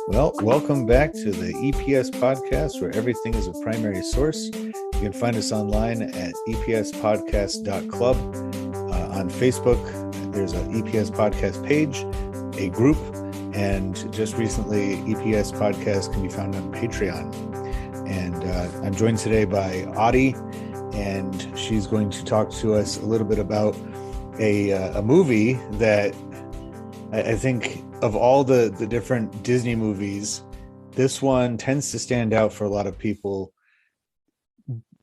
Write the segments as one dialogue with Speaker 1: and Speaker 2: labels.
Speaker 1: Well, welcome back to the EPS podcast, where everything is a primary source. You can find us online at epspodcast.club. On Facebook, there's an EPS podcast page, a group, and just recently, EPS podcast can be found on Patreon. And I'm joined today by Audie, and she's going to talk to us a little bit about a movie that I think of all the different Disney movies, this one tends to stand out for a lot of people,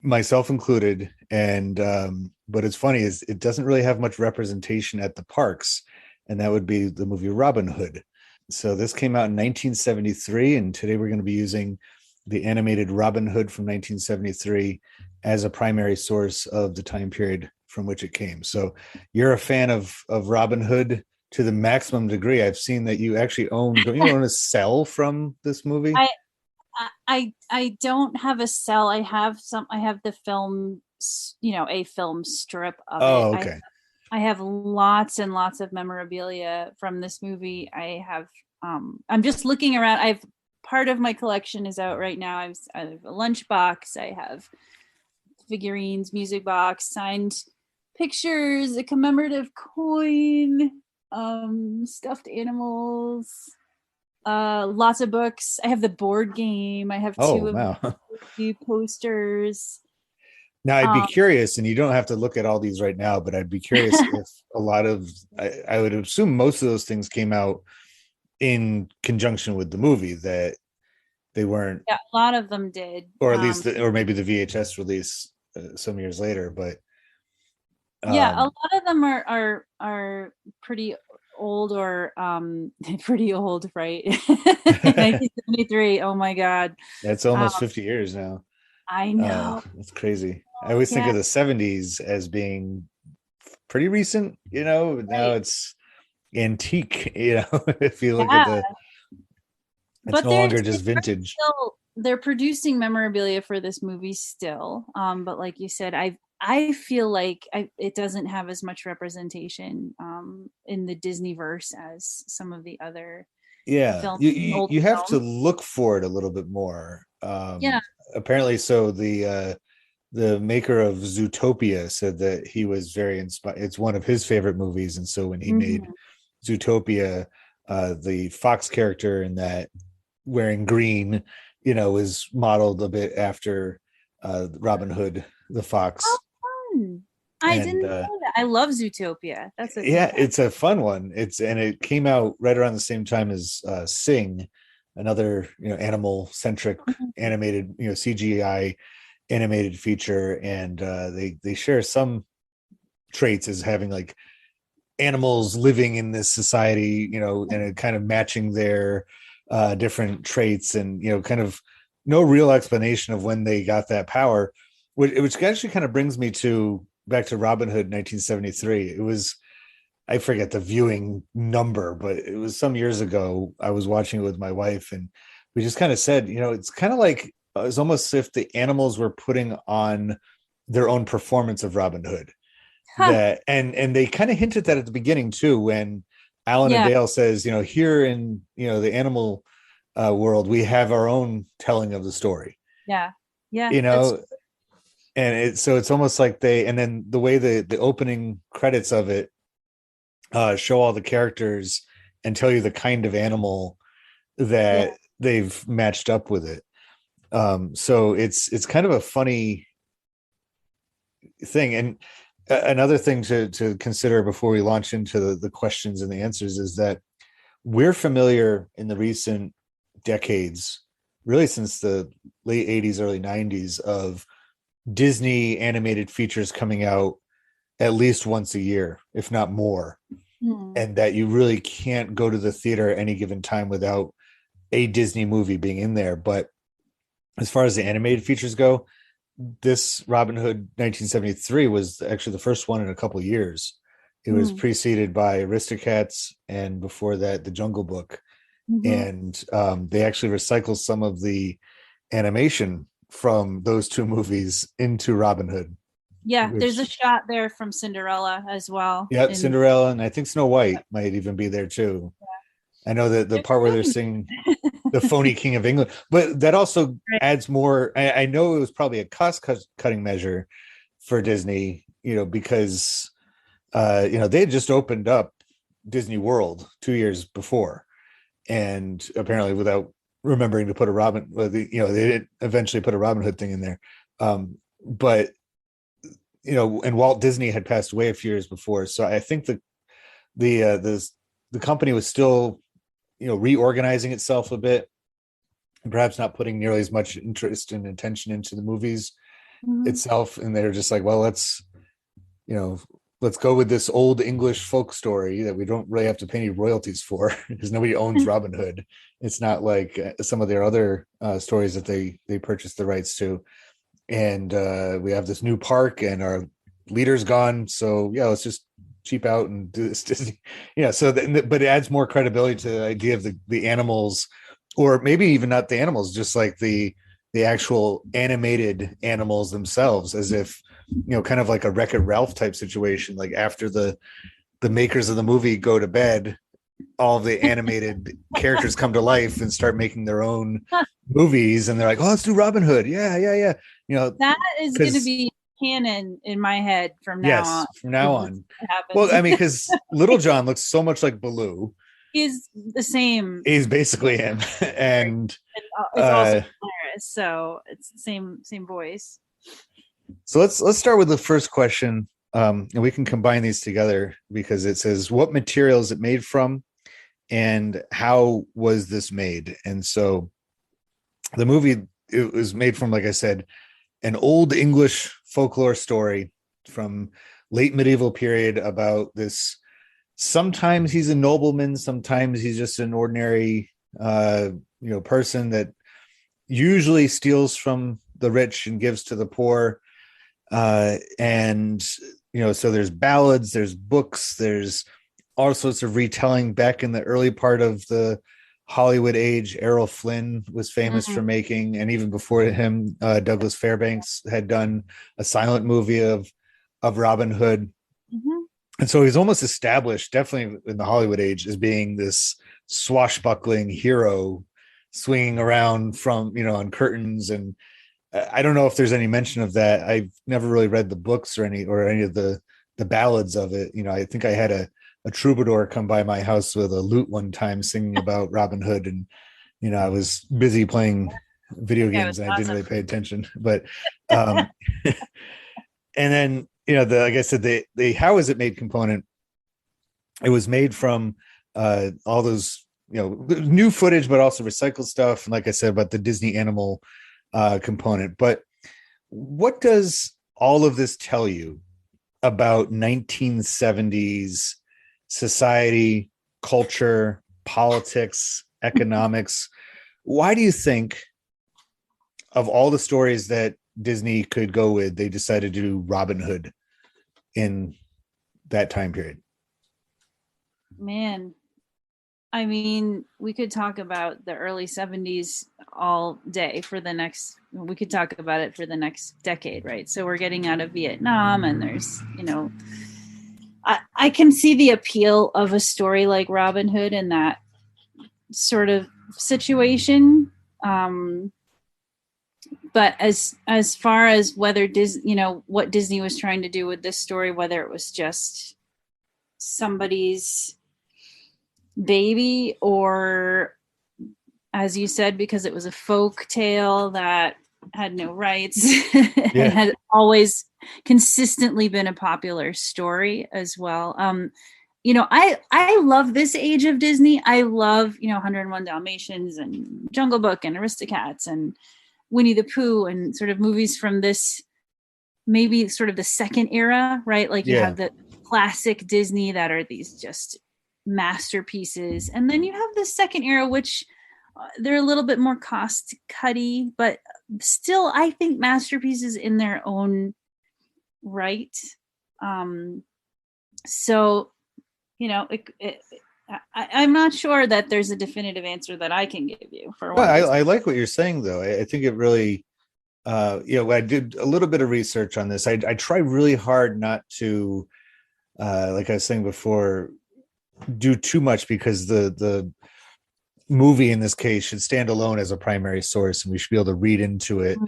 Speaker 1: myself included. And but it's funny is it doesn't really have much representation at the parks, and that would be the movie Robin Hood. So this came out in 1973, and today we're going to be using the animated Robin Hood from 1973 as a primary source of the time period from which it came. So you're a fan of Robin Hood to the maximum degree. I've seen that you actually don't you own a cell from this movie?
Speaker 2: I don't have a cell. I have the film, a film strip of it.
Speaker 1: Oh, okay.
Speaker 2: I have lots and lots of memorabilia from this movie. I have I'm just looking around. Part of my collection is out right now. I have a lunchbox. I have figurines, music box, signed pictures, a commemorative coin, stuffed animals, lots of books. I have the board game. I have two posters.
Speaker 1: Now I'd be curious, and you don't have to look at all these right now, but I'd be curious if a lot of, I would assume most of those things came out in conjunction with the movie, that they weren't.
Speaker 2: Yeah, a lot of them did.
Speaker 1: Or at least, or maybe the VHS release some years later, but.
Speaker 2: Yeah, a lot of them are pretty old, or pretty old, right? 1973. Oh my God.
Speaker 1: That's almost 50 years now.
Speaker 2: I know.
Speaker 1: That's crazy. I always think of the 70s as being pretty recent, now it's antique, if you look at it's no longer just vintage.
Speaker 2: They're producing memorabilia for this movie still. But like you said, I feel like it doesn't have as much representation in the Disneyverse as some of the other films.
Speaker 1: You have to look for it a little bit more. Apparently, so the maker of Zootopia said that he was very inspired. It's one of his favorite movies, and so when he made Zootopia, the fox character in that wearing green, was modeled a bit after Robin Hood the fox.
Speaker 2: I didn't know that. I love Zootopia.
Speaker 1: It's a fun one. It came out right around the same time as Sing, another animal centric animated CGI animated feature, and they share some traits as having like animals living in this society, and it kind of matching their different traits, and kind of no real explanation of when they got that power. Which actually kind of brings me back to Robin Hood 1973. It was, I forget the viewing number, but it was some years ago. I was watching it with my wife, and we just kind of said, it's kind of like, it's almost as if the animals were putting on their own performance of Robin Hood. And they kind of hinted that at the beginning too, when Alan and Dale says, here in, the animal world, we have our own telling of the story.
Speaker 2: Yeah.
Speaker 1: And it's almost like and then the way the opening credits of it show all the characters and tell you the kind of animal that they've matched up with it. So it's kind of a funny thing. And another thing to consider before we launch into the questions and the answers is that we're familiar in the recent decades, really since the late 80s, early 90s, of Disney animated features coming out at least once a year, if not more. And that you really can't go to the theater at any given time without a Disney movie being in there. But as far as the animated features go, this Robin Hood 1973 was actually the first one in a couple of years. It was preceded by Aristocats, and before that, The Jungle Book. And they actually recycled some of the animation from those two movies into Robin Hood.
Speaker 2: Yeah, there's a shot there from Cinderella as well.
Speaker 1: Yeah, Cinderella, and I think Snow White might even be there too. Yeah. I know that the part where they're singing the phony king of England. But that also
Speaker 2: Right.
Speaker 1: adds more. I know it was probably a cost-cutting measure for Disney, because they had just opened up Disney World 2 years before, and apparently without remembering to put a Robin, they did eventually put a Robin Hood thing in there, but and Walt Disney had passed away a few years before, so I think the company was still reorganizing itself a bit, and perhaps not putting nearly as much interest and attention into the movies itself, and they're just like, well, let's go with this old English folk story that we don't really have to pay any royalties for because nobody owns Robin Hood. It's not like some of their other stories that they purchased the rights to. And we have this new park and our leader's gone. So yeah, let's just cheap out and do this Disney. But it adds more credibility to the idea of the animals, or maybe even not the animals, just like the actual animated animals themselves, as if, kind of like a Wreck-It Ralph type situation. Like after the makers of the movie go to bed, all of the animated characters come to life and start making their own movies, and they're like, oh, let's do Robin Hood. Yeah.
Speaker 2: That is going to be canon in my head from now on.
Speaker 1: Yes, from now on. Well, I mean, because Little John looks so much like Baloo.
Speaker 2: He's the same.
Speaker 1: He's basically him. And
Speaker 2: it's also hilarious, so it's the same voice.
Speaker 1: So let's start with the first question, and we can combine these together because it says, what material is it made from and how was this made? And so the movie, it was made from, like I said, an old English folklore story from late medieval period about this. Sometimes he's a nobleman, sometimes he's just an ordinary person that usually steals from the rich and gives to the poor. So there's ballads, there's books, there's all sorts of retelling. Back in the early part of the Hollywood age, Errol Flynn was famous for making, and even before him, Douglas Fairbanks had done a silent movie of Robin Hood. And so he's almost established, definitely in the Hollywood age, as being this swashbuckling hero swinging around from, on curtains. And I don't know if there's any mention of that. I've never really read the books or any of the ballads of it. I think I had a troubadour come by my house with a lute one time singing about Robin Hood, and I was busy playing video games and I didn't really pay attention. But and then like I said, the how is it made component, it was made from all those new footage, but also recycled stuff, and like I said, about the Disney animal component. But what does all of this tell you about 1970s society, culture, politics, economics? Why do you think, of all the stories that Disney could go with, they decided to do Robin Hood in that time period?
Speaker 2: Man, I mean, we could talk about the early 70s all day we could talk about it for the next decade, right? So we're getting out of Vietnam, and there's, I can see the appeal of a story like Robin Hood in that sort of situation. But as far as whether what Disney was trying to do with this story, whether it was just somebody's baby, or, as you said, because it was a folk tale that had no rights and had always consistently been a popular story as well. I love this age of Disney. I love 101 Dalmatians and Jungle Book and Aristocats and Winnie the Pooh and sort of movies from this, maybe sort of the second era, right? Like you have the classic Disney that are these just masterpieces, and then you have the second era, which they're a little bit more cost cutty, but still I think masterpieces in their own right. So I'm not sure that there's a definitive answer that I can give you for one.
Speaker 1: I like what you're saying, though. I think it really I did a little bit of research on this. I try really hard not to like I was saying before, do too much, because the movie in this case should stand alone as a primary source, and we should be able to read into it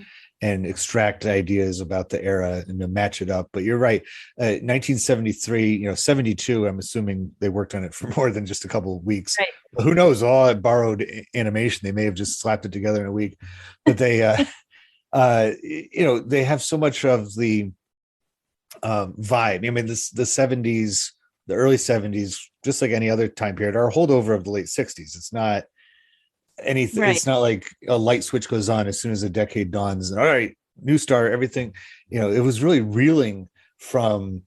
Speaker 1: and extract ideas about the era and to match it up. But you're right. 1973, 72, I'm assuming they worked on it for more than just a couple of weeks.
Speaker 2: Right.
Speaker 1: But who knows? All borrowed animation. They may have just slapped it together in a week. But they, they have so much of the vibe. I mean, the 70s, the early 70s, just like any other time period, are a holdover of the late 60s. It's not anything. Right. It's not like a light switch goes on as soon as a decade dawns and all right, new star, everything. It was really reeling from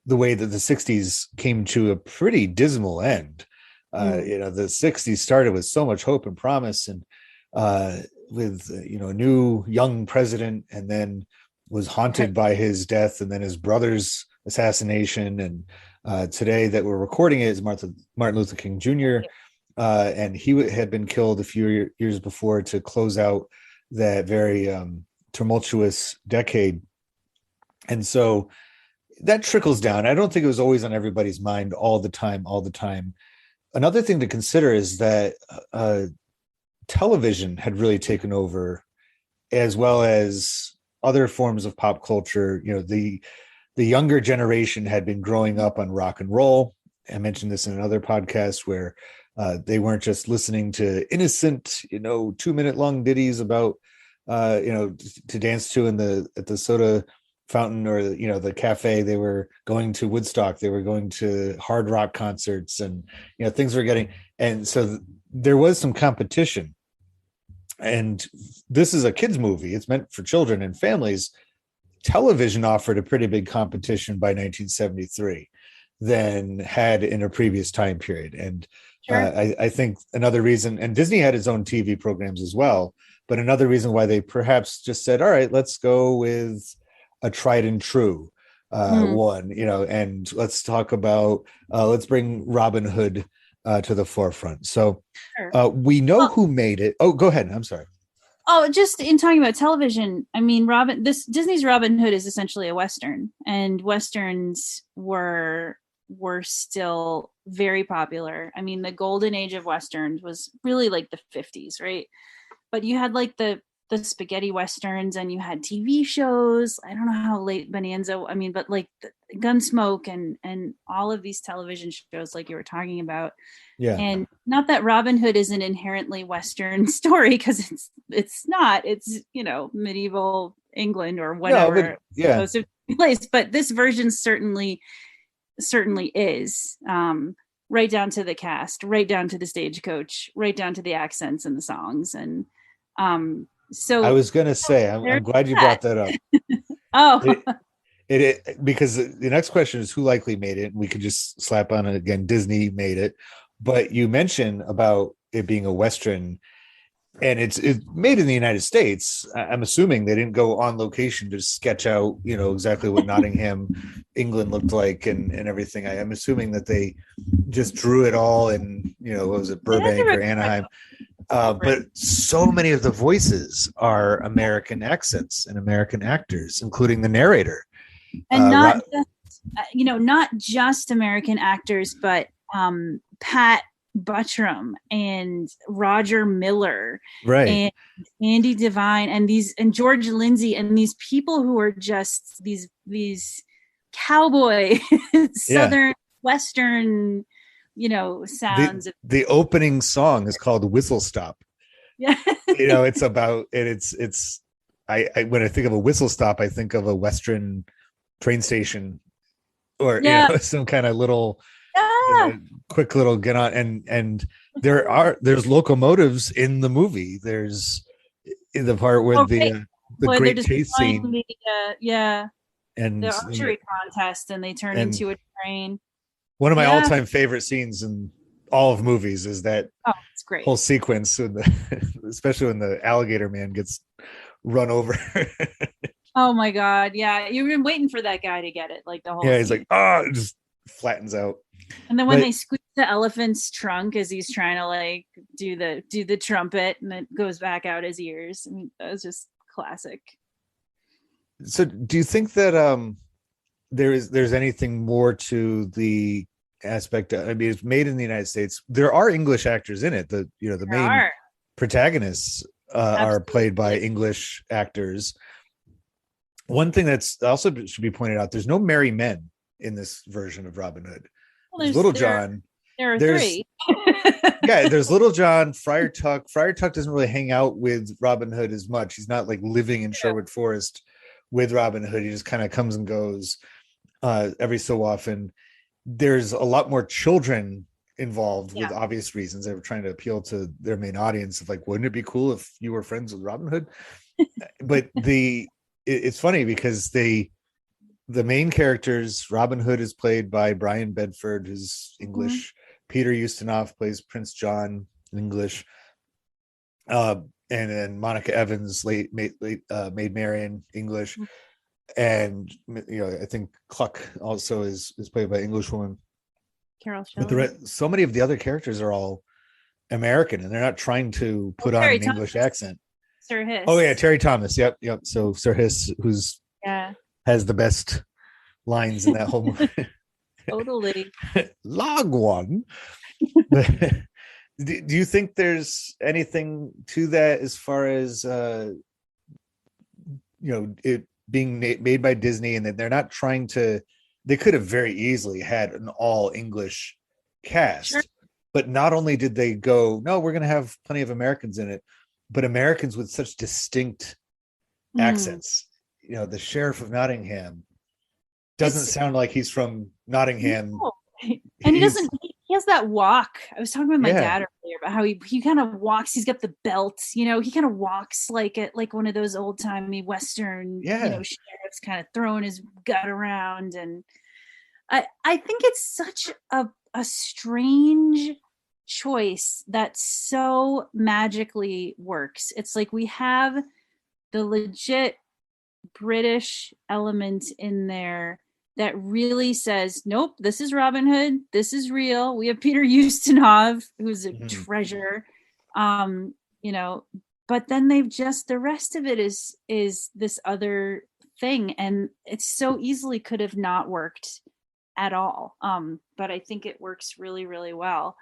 Speaker 1: the way that the 60s came to a pretty dismal end. The 60s started with so much hope and promise, and with a new young president, and then was haunted by his death, and then his brother's assassination, and today that we're recording it is Martin Luther King Jr. And he had been killed a few years before to close out that very tumultuous decade. And so that trickles down. I don't think it was always on everybody's mind all the time. Another thing to consider is that television had really taken over, as well as other forms of pop culture. The younger generation had been growing up on rock and roll. I mentioned this in another podcast where they weren't just listening to innocent, 2-minute long ditties about, to dance to at the soda fountain or, the cafe. They were going to Woodstock. They were going to hard rock concerts, and, things were getting, and so there was some competition. And this is a kids movie. It's meant for children and families. Television offered a pretty big competition by 1973 than had in a previous time period. And sure. I think another reason, and Disney had its own TV programs as well, but another reason why they perhaps just said, all right, let's go with a tried and true one, and let's talk about, let's bring Robin Hood to the forefront. So sure. We know who made it. Oh, go ahead. I'm sorry.
Speaker 2: Oh, just in talking about television, I mean, Disney's Robin Hood is essentially a Western, and Westerns were still very popular. I mean, the golden age of Westerns was really like the 50s, right? But you had like the spaghetti Westerns, and you had TV shows. I don't know how late Bonanza, but like Gunsmoke and all of these television shows like you were talking about.
Speaker 1: Yeah.
Speaker 2: And not that Robin Hood is an inherently Western story, because it's not. It's, medieval England or whatever supposed to be place. But this version certainly is, right down to the cast, right down to the stagecoach, right down to the accents and the songs. And so
Speaker 1: I was going to say, I'm glad you brought that up.
Speaker 2: Oh,
Speaker 1: it because the next question is who likely made it. And we could just slap on it again. Disney made it, but you mentioned about it being a Western, and it's made in the United States. I'm assuming they didn't go on location to sketch out, exactly what Nottingham, England looked like and everything. I'm assuming that they just drew it all in, what was it, Burbank or Anaheim? But so many of the voices are American accents and American actors, including the narrator.
Speaker 2: And not just American actors, but Pat Buttram and Roger Miller,
Speaker 1: right,
Speaker 2: and Andy Devine, and George Lindsay, and these people who are just these cowboy Southern Western, sounds.
Speaker 1: The opening song is called Whistle Stop.
Speaker 2: Yeah.
Speaker 1: It's about it's I when I think of a whistle stop, I think of a Western train station, or some kind of little quick little get on, and there's locomotives in the movie. There's in the part where the great chase scene, and
Speaker 2: the archery contest, and they turn into a train.
Speaker 1: One of my all-time favorite scenes in all of movies is that
Speaker 2: it's great
Speaker 1: whole sequence, especially when the alligator man gets run over.
Speaker 2: Oh my God. Yeah. You've been waiting for that guy to get it. Like the whole
Speaker 1: he's like, it just flattens out.
Speaker 2: And then when they squeeze the elephant's trunk as he's trying to like do the trumpet, and it goes back out his ears. I mean, that was just classic.
Speaker 1: So do you think that there's anything more to the aspect. I mean, it's made in the United States. There are English actors in it. The
Speaker 2: There
Speaker 1: main
Speaker 2: are.
Speaker 1: protagonists are played by English actors. One thing that's also should be pointed out: there's no merry men in this version of Robin Hood.
Speaker 2: Well,
Speaker 1: There's Little John.
Speaker 2: There are
Speaker 1: there's,
Speaker 2: three.
Speaker 1: Yeah, there's Little John, Friar Tuck. Friar Tuck doesn't really hang out with Robin Hood as much. He's not like living in Sherwood Forest with Robin Hood. He just kind of comes and goes every so often. There's a lot more children involved with obvious reasons. They were trying to appeal to their main audience of like, wouldn't it be cool if you were friends with Robin Hood? But it's funny because the main characters, Robin Hood is played by Brian Bedford, who's English. Peter Ustinov plays Prince John in English. And then Monica Evans, Maid Marian, English. And I think Cluck also is played by Englishwoman.
Speaker 2: Carol Shelley.
Speaker 1: But so many of the other characters are all American, and they're not trying to put on an English accent.
Speaker 2: Sir Hiss.
Speaker 1: Oh yeah, Terry Thomas. Yep. So Sir Hiss, who's has the best lines in that whole movie.
Speaker 2: Totally.
Speaker 1: Log one. Do you think there's anything to that as far as it being made by Disney, and that they're not trying to? They could have very easily had an all English cast, but not only did they go, no, we're going to have plenty of Americans in it, but Americans with such distinct accents. The Sheriff of Nottingham doesn't sound like he's from Nottingham.
Speaker 2: No. And he has that walk. I was talking with my dad earlier about how he kind of walks. He's got the belt, he kind of walks like one of those old timey Western, sheriffs, kind of throwing his gut around. And I think it's such a strange choice that so magically works. It's like we have the legit British element in there that really says, nope, this is Robin Hood. This is real. We have Peter Ustinov, who's a treasure. But then the rest of it is this other thing. And it so easily could have not worked at all. But I think it works really, really well.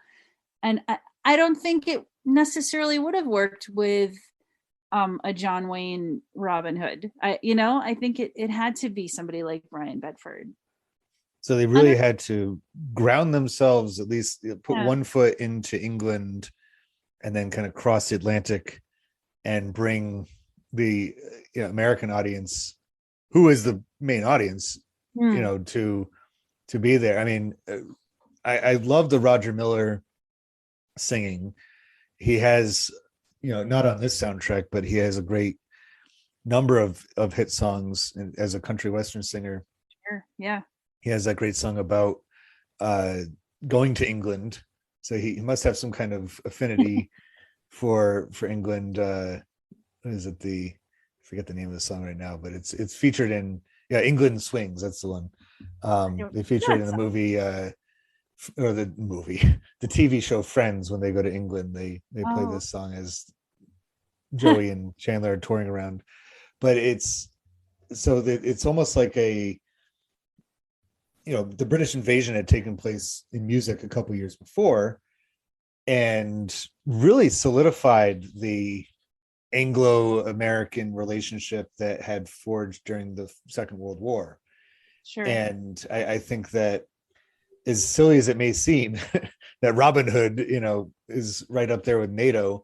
Speaker 2: And I don't think it necessarily would have worked with a John Wayne Robin Hood. I think it had to be somebody like Brian Bedford.
Speaker 1: So they really had to ground themselves, at least put one foot into England, and then kind of cross the Atlantic and bring the American audience, who is the main audience, to be there. I mean, I love the Roger Miller singing. He has, not on this soundtrack, but he has a great number of hit songs as a country western singer.
Speaker 2: Sure. Yeah.
Speaker 1: He has that great song about going to England. So he must have some kind of affinity for England. What is it? I forget the name of the song right now, but it's featured in England Swings. That's the one. They feature it in the movie the TV show Friends. When they go to England, they play this song as Joey and Chandler are touring around. But it's almost like the British invasion had taken place in music a couple years before and really solidified the Anglo-American relationship that had forged during the Second World War.
Speaker 2: Sure.
Speaker 1: And I think that, as silly as it may seem, that Robin Hood, is right up there with NATO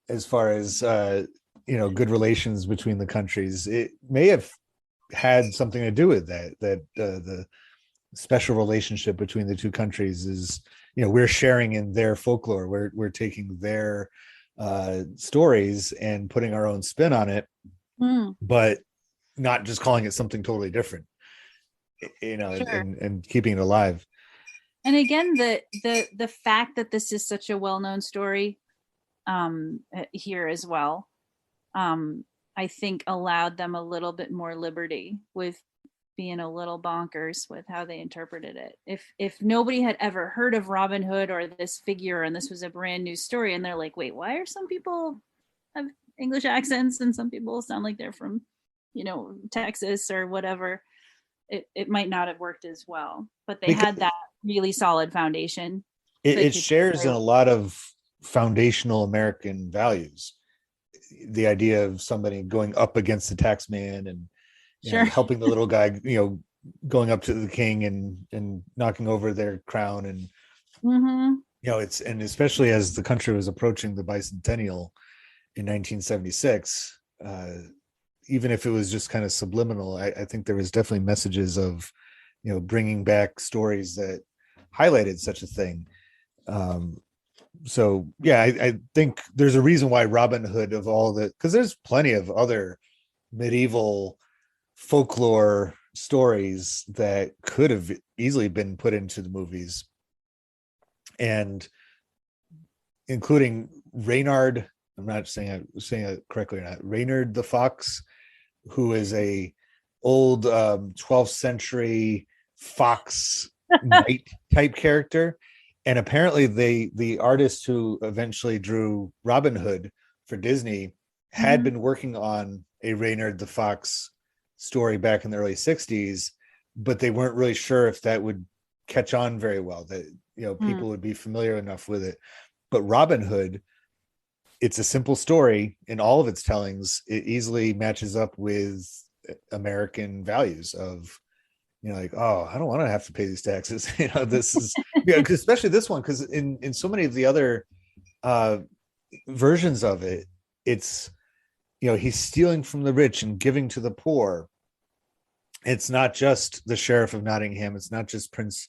Speaker 1: as far as, good relations between the countries. It may have had something to do with that the special relationship between the two countries is, we're sharing in their folklore. We're taking their stories and putting our own spin on it, but not just calling it something totally different, sure. and keeping it alive.
Speaker 2: And again, the fact that this is such a well-known story here as well, I think allowed them a little bit more liberty with being a little bonkers with how they interpreted it. If nobody had ever heard of Robin Hood or this figure, and this was a brand new story, and they're like, wait, why are some people have English accents and some people sound like they're from, Texas or whatever, it might not have worked as well. But they had that really solid foundation.
Speaker 1: It shares in a lot of foundational American values. The idea of somebody going up against the tax man and helping the little guy, going up to the king and knocking over their crown. And it's, and especially as the country was approaching the bicentennial in 1976, even if it was just kind of subliminal, I think there was definitely messages of bringing back stories that highlighted such a thing. So yeah, I think there's a reason why Robin Hood, of all the, because there's plenty of other medieval folklore stories that could have easily been put into the movies, and including Reynard, I'm not saying it correctly or not, Reynard the Fox, who is a old 12th century fox knight type character. And apparently the artist who eventually drew Robin Hood for Disney had been working on a Reynard the Fox story back in the early 60s, but they weren't really sure if that would catch on very well, that people would be familiar enough with it. But Robin Hood, it's a simple story in all of its tellings. It easily matches up with American values of, like, oh, I don't want to have to pay these taxes. This is, especially this one, because in so many of the other versions of it, it's, he's stealing from the rich and giving to the poor. It's not just the Sheriff of Nottingham. It's not just Prince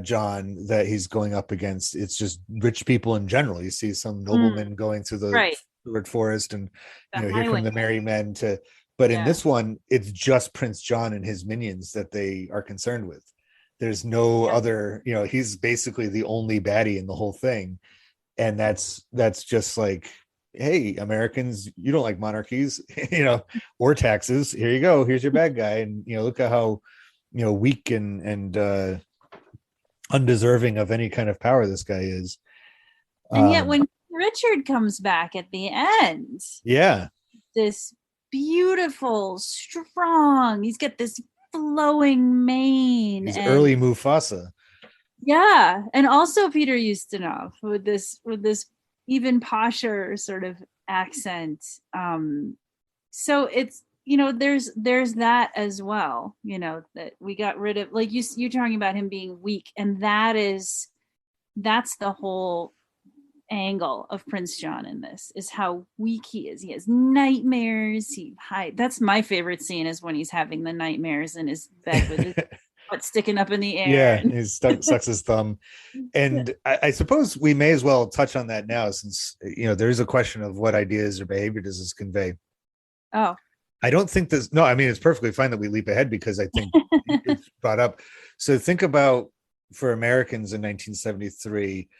Speaker 1: John that he's going up against. It's just rich people in general. You see some noblemen going through the forest, and here come the merry men to. But in this one, it's just Prince John and his minions that they are concerned with. There's no other, he's basically the only baddie in the whole thing. And that's just like, hey, Americans, you don't like monarchies, or taxes. Here you go. Here's your bad guy. And, look at how, weak and undeserving of any kind of power this guy is.
Speaker 2: And yet when Richard comes back at the end, this beautiful, strong, he's got this flowing mane.
Speaker 1: He's early Mufasa.
Speaker 2: Yeah. And also Peter Ustinov with this even posher sort of accent. So it's, there's that as well, that we got rid of, like you're talking about him being weak, and that's the whole angle of Prince John in this, is how weak he is. He has nightmares. That's my favorite scene, is when he's having the nightmares in his bed with his butt sticking up in the air.
Speaker 1: Yeah, he sucks his thumb. And I suppose we may as well touch on that now, since there is a question of what ideas or behavior does this convey.
Speaker 2: Oh,
Speaker 1: I don't think this. No, I mean, it's perfectly fine that we leap ahead, because I think it's brought up. So think about, for Americans in 1973.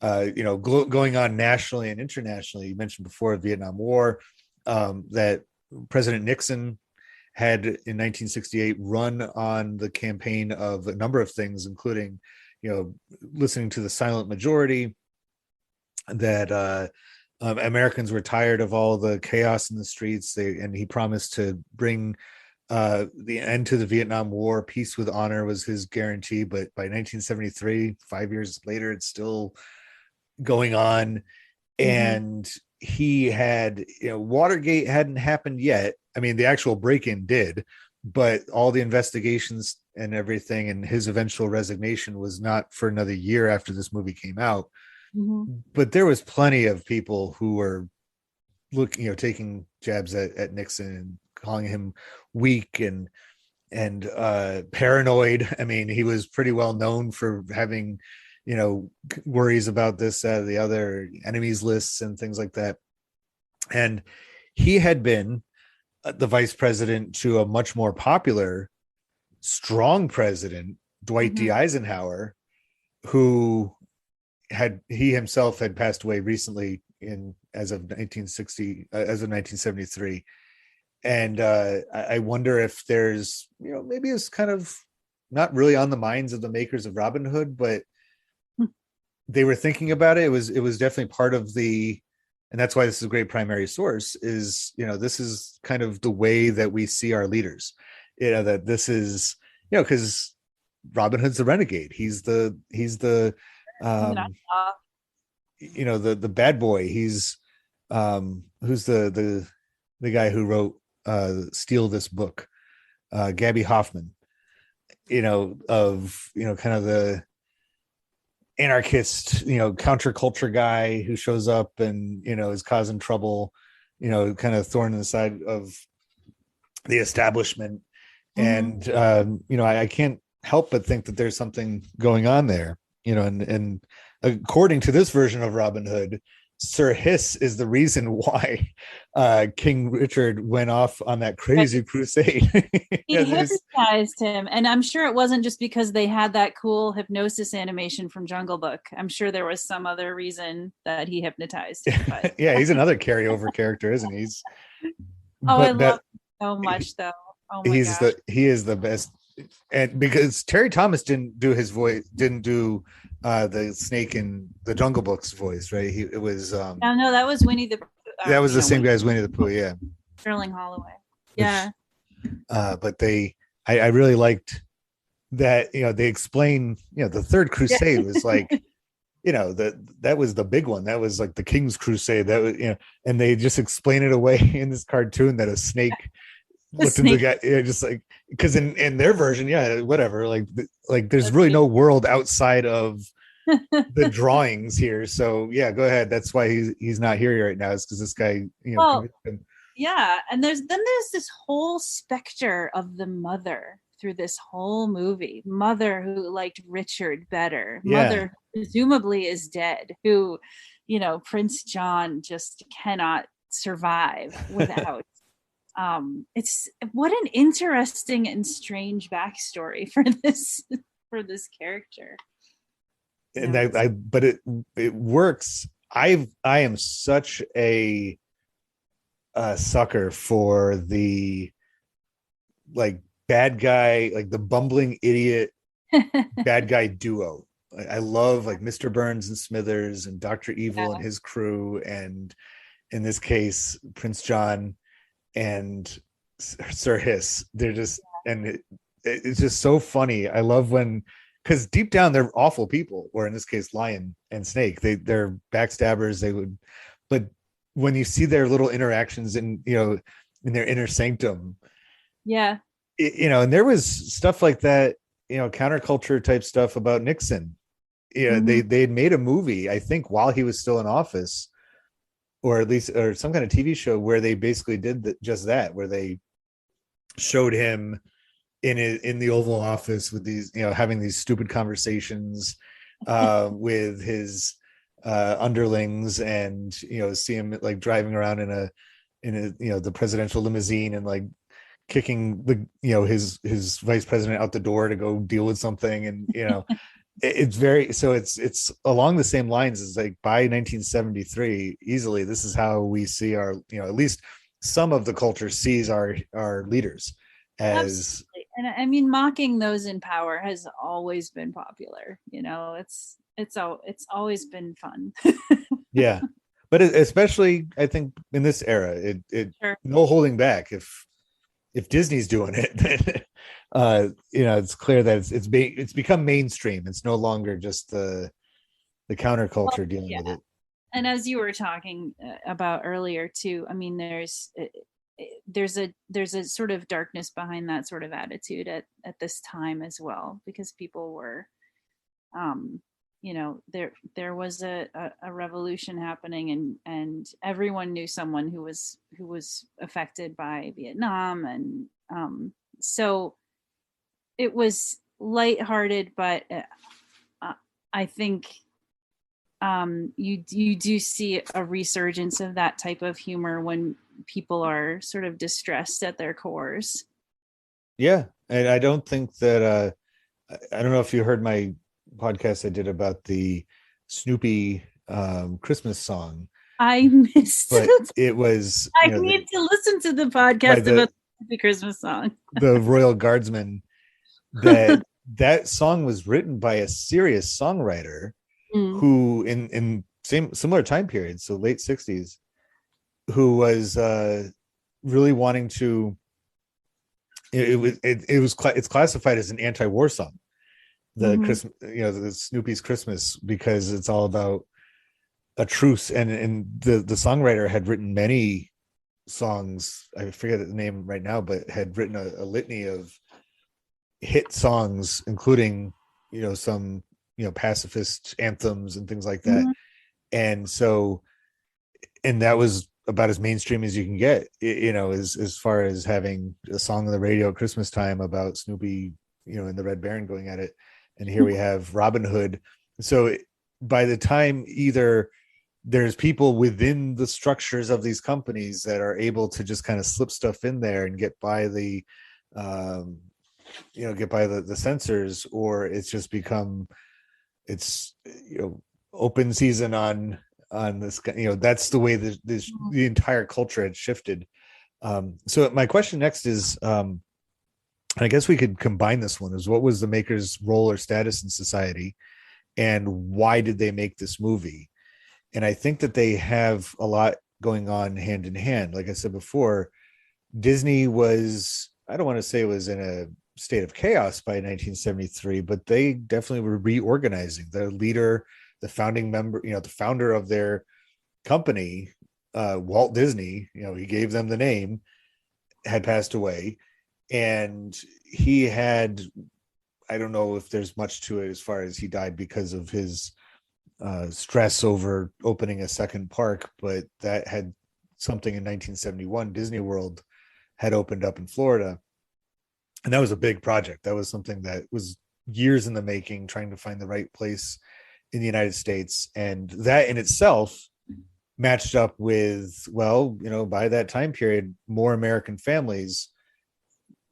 Speaker 1: Going on nationally and internationally. You mentioned before the Vietnam War, that President Nixon had in 1968 run on the campaign of a number of things, including, listening to the silent majority, that Americans were tired of all the chaos in the streets. And he promised to bring the end to the Vietnam War. Peace with honor was his guarantee. But by 1973, 5 years later, it's still going on. And he had, Watergate hadn't happened yet. I mean, the actual break-in did, but all the investigations and everything, and his eventual resignation was not for another year after this movie came out. But there was plenty of people who were looking, taking jabs at Nixon and calling him weak and paranoid. I mean, he was pretty well known for having, worries about this, the other enemies lists and things like that. And he had been the vice president to a much more popular, strong president, Dwight D. Eisenhower, who he himself had passed away recently as of 1973. And I wonder if there's, maybe it's kind of not really on the minds of the makers of Robin Hood, but they were thinking about it. It was definitely part of and that's why this is a great primary source, is, this is kind of the way that we see our leaders, that this is, because Robin Hood's the renegade. He's the um the bad boy. He's who's the guy who wrote Steal This Book, Gabby Hoffman, of kind of the anarchist, counterculture guy who shows up and is causing trouble, kind of thorn in the side of the establishment. And I can't help but think that there's something going on there, and according to this version of Robin Hood, Sir Hiss is the reason why King Richard went off on that crazy crusade.
Speaker 2: He hypnotized him, and I'm sure it wasn't just because they had that cool hypnosis animation from Jungle Book. I'm sure there was some other reason that he hypnotized him. But.
Speaker 1: Yeah, he's another carryover character, isn't he?
Speaker 2: I love him so much, though. Oh my gosh.
Speaker 1: He is the best, and because Terry Thomas didn't do his voice, didn't do the snake in the Jungle Book's voice, right? It was
Speaker 2: no, that was Winnie the
Speaker 1: that was the same guy as Winnie the Pooh, yeah.
Speaker 2: Sterling Holloway. Yeah.
Speaker 1: But I really liked that, they explain, the Third Crusade was like, that was the big one. That was like the King's Crusade. That was, and they just explain it away in this cartoon that a snake looked into the guy, just like, because in their version, whatever, like there's really no world outside of the drawings here. So yeah, go ahead. That's why he's not here right now, is because this guy,
Speaker 2: yeah. And there's this whole specter of the mother through this whole movie. Mother who liked Richard better. Mother who presumably is dead, who, Prince John just cannot survive without. It's what an interesting and strange backstory for this character.
Speaker 1: And but it works. I am such a sucker for the bad guy, like the bumbling idiot bad guy duo. I love Mr. Burns and Smithers and Dr. Evil and his crew, and in this case Prince John and Sir Hiss. They're just and it's just so funny. I love when, because deep down they're awful people, or in this case Lion and Snake, they're backstabbers. But when you see their little interactions in their inner sanctum, and there was stuff like that, counterculture type stuff about Nixon. They had made a movie, I think, while he was still in office, or some kind of TV show where they basically did just that, where they showed him in the Oval Office with these, having these stupid conversations with his underlings, and see him driving around in a the presidential limousine and kicking the his vice president out the door to go deal with something, and it's very, so it's along the same lines as by 1973 easily this is how we see our, at least some of the culture sees our leaders as. Absolutely.
Speaker 2: And I mean, mocking those in power has always been popular. It's always been fun.
Speaker 1: Yeah, but especially I think in this era, it sure. No holding back. If Disney's doing it, it's clear that it's become mainstream. It's no longer just the counterculture dealing with it.
Speaker 2: And as you were talking about earlier too, I mean, there's a sort of darkness behind that sort of attitude at this time as well, because people were, there was a revolution happening, and everyone knew someone who was affected by Vietnam, and so it was lighthearted, but I think you do see a resurgence of that type of humor when people are sort of distressed at their cores.
Speaker 1: Yeah, and I don't think that I don't know if you heard my podcast I did about the Snoopy Christmas song.
Speaker 2: I missed
Speaker 1: it. It was.
Speaker 2: I need to listen to the podcast about the Christmas song.
Speaker 1: The Royal Guardsman. That song was written by a serious songwriter who in similar time period, so late 60s, who was really wanting to. It's classified as an anti-war song. the Christmas, the Snoopy's Christmas, because it's all about a truce. And the songwriter had written many songs. I forget the name right now, but had written a litany of hit songs, including some pacifist anthems and things like that. And so, and that was about as mainstream as you can get, as far as having a song on the radio at Christmas time about Snoopy, and the Red Baron going at it. And here we have Robin Hood. So by the time either there's people within the structures of these companies that are able to just kind of slip stuff in there and get by the censors, or it's just become open season on this, that's the way the entire culture had shifted. So my question next is, I guess we could combine this one, is what was the maker's role or status in society, and why did they make this movie? And I think that they have a lot going on hand in hand. Like I said before, Disney was, I don't want to say it was in a state of chaos by 1973, but they definitely were reorganizing. The leader, the founding member, the founder of their company, Walt Disney, he gave them the name, had passed away. And he had, I don't know if there's much to it as far as he died because of his stress over opening a second park, but that had something in 1971. Disney World had opened up in Florida, and that was a big project. That was something that was years in the making, trying to find the right place in the United States. And that in itself matched up with, by that time period, more American families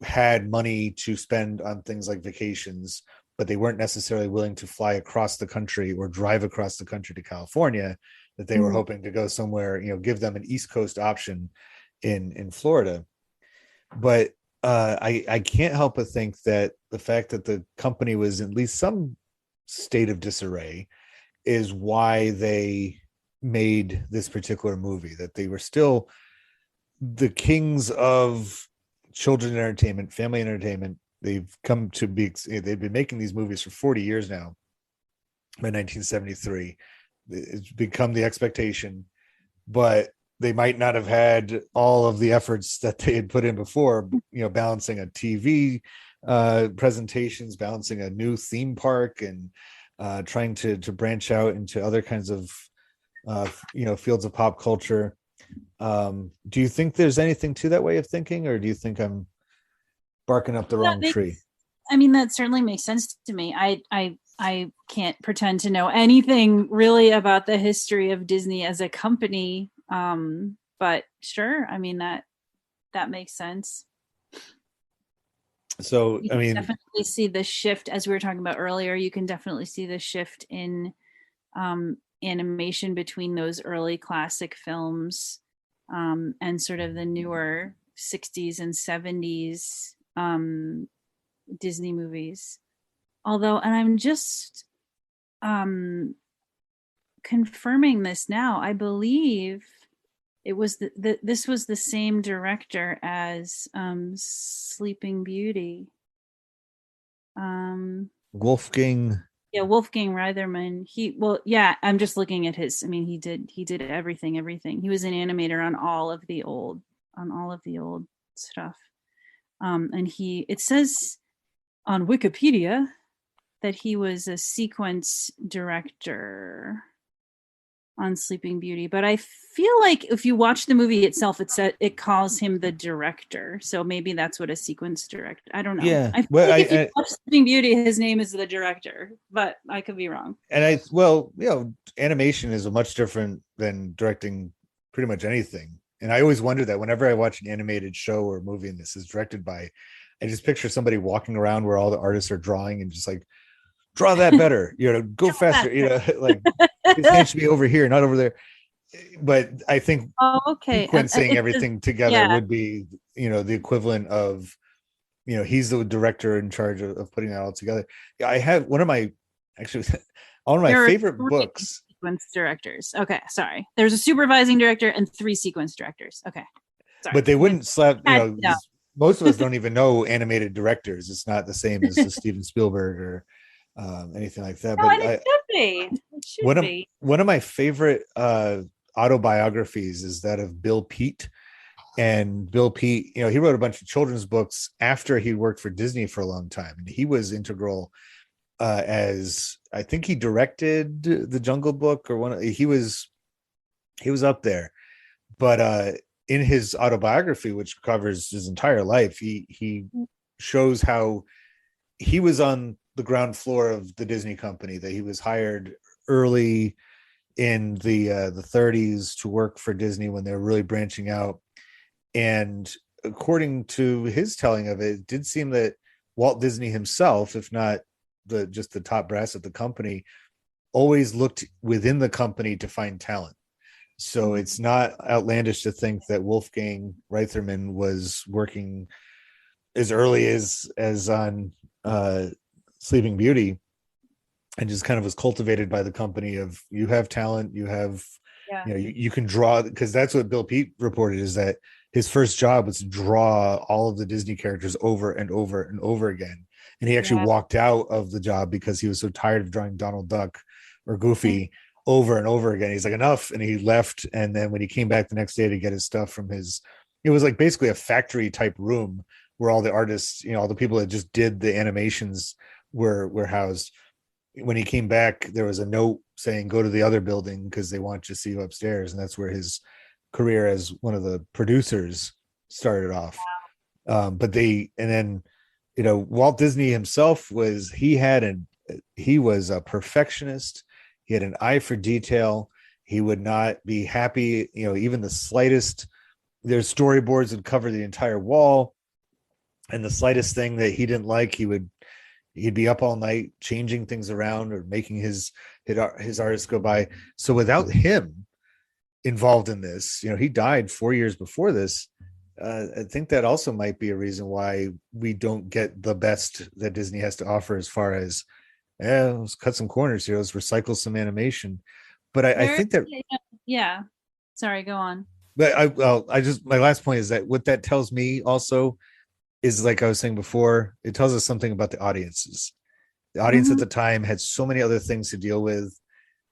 Speaker 1: had money to spend on things like vacations, but they weren't necessarily willing to fly across the country or drive across the country to California, that they were hoping to go somewhere, give them an East Coast option in Florida. But I can't help but think that the fact that the company was in at least some state of disarray is why they made this particular movie, that they were still the kings of children's entertainment, family entertainment. They've been making these movies for 40 years now. By 1973, it's become the expectation, but they might not have had all of the efforts that they had put in before, balancing a TV presentations, balancing a new theme park, and trying to branch out into other kinds of fields of pop culture. Do you think there's anything to that way of thinking, or do you think I'm barking up the wrong tree?
Speaker 2: I mean, that certainly makes sense to me. I can't pretend to know anything really about the history of Disney as a company, but sure, I mean, that makes sense.
Speaker 1: So
Speaker 2: you can definitely see the shift, as we were talking about earlier. You can definitely see the shift in animation between those early classic films and sort of the newer 60s and 70s Disney movies. Although, and I'm just confirming this now, I believe it was this was the same director as Sleeping Beauty.
Speaker 1: Wolfgang
Speaker 2: Reitherman. I'm just looking at his. I mean, he did everything. He was an animator on all of the old stuff. And it says on Wikipedia that he was a sequence director on Sleeping Beauty, but I feel like if you watch the movie itself, it calls him the director. So maybe that's what a sequence director. I don't know.
Speaker 1: Yeah.
Speaker 2: I feel like if you watch Sleeping Beauty, his name is the director, but I could be wrong.
Speaker 1: And animation is much different than directing pretty much anything. And I always wonder that whenever I watch an animated show or movie and this is directed by, I just picture somebody walking around where all the artists are drawing and just like, draw that better, go faster, like his hand should be over here, not over there. But I think sequencing everything together would be, the equivalent of, he's the director in charge of putting that all together. Yeah, I have one of my favorite books.
Speaker 2: Sequence directors. Okay, sorry. There's a supervising director and 3 sequence directors. Okay, sorry.
Speaker 1: But they wouldn't slap. Most of us don't even know animated directors. It's not the same as Steven Spielberg or anything like that.
Speaker 2: No,
Speaker 1: But
Speaker 2: and it should be. It should
Speaker 1: one of
Speaker 2: be.
Speaker 1: one of my favorite autobiographies is that of Bill Peet. And Bill Peet, he wrote a bunch of children's books after he worked for Disney for a long time. And he was integral as I think he directed the Jungle Book, or he was up there. But in his autobiography, which covers his entire life, he shows how he was on the ground floor of the Disney company, that he was hired early in the 30s to work for Disney when they were really branching out. And according to his telling of it, it did seem that Walt Disney himself, if not just the top brass at the company, always looked within the company to find talent. So it's not outlandish to think that Wolfgang Reitherman was working as early as on Sleeping Beauty, and just kind of was cultivated by the company of, you have talent, you have, you can draw, because that's what Bill Peet reported, is that his first job was to draw all of the Disney characters over and over and over again. And he actually walked out of the job because he was so tired of drawing Donald Duck or Goofy over and over again. He's like, enough. And he left. And then when he came back the next day to get his stuff from it was like basically a factory type room where all the artists, all the people that just did the animations were housed. When he came back, there was a note saying, go to the other building because they want to see you upstairs. And that's where his career as one of the producers started off. Walt Disney himself he was a perfectionist. He had an eye for detail. He would not be happy, even the slightest. Their storyboards would cover the entire wall, and the slightest thing that he didn't like, he'd be up all night changing things around or making his artists go by. So without him involved in this, he died 4 years before this. I think that also might be a reason why we don't get the best that Disney has to offer, as far as, let's cut some corners here, let's recycle some animation. But I think that,
Speaker 2: sorry, go on.
Speaker 1: But my last point is that what that tells me also is, like I was saying before, it tells us something about the audiences. The audience at the time had so many other things to deal with.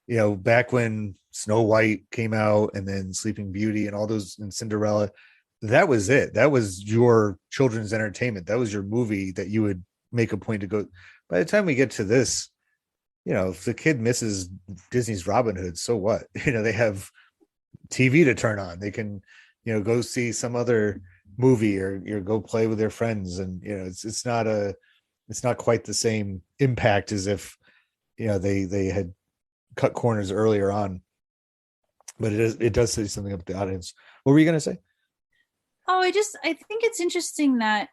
Speaker 1: Back when Snow White came out, and then Sleeping Beauty and all those, and Cinderella, that was it. That was your children's entertainment. That was your movie that you would make a point to go. By the time we get to this, if the kid misses Disney's Robin Hood, so what? They have TV to turn on. They can, go see some other movie, or go play with their friends. And, it's not quite the same impact as if, they had cut corners earlier on. But it does say something about the audience. What were you going to say?
Speaker 2: Oh, I think it's interesting that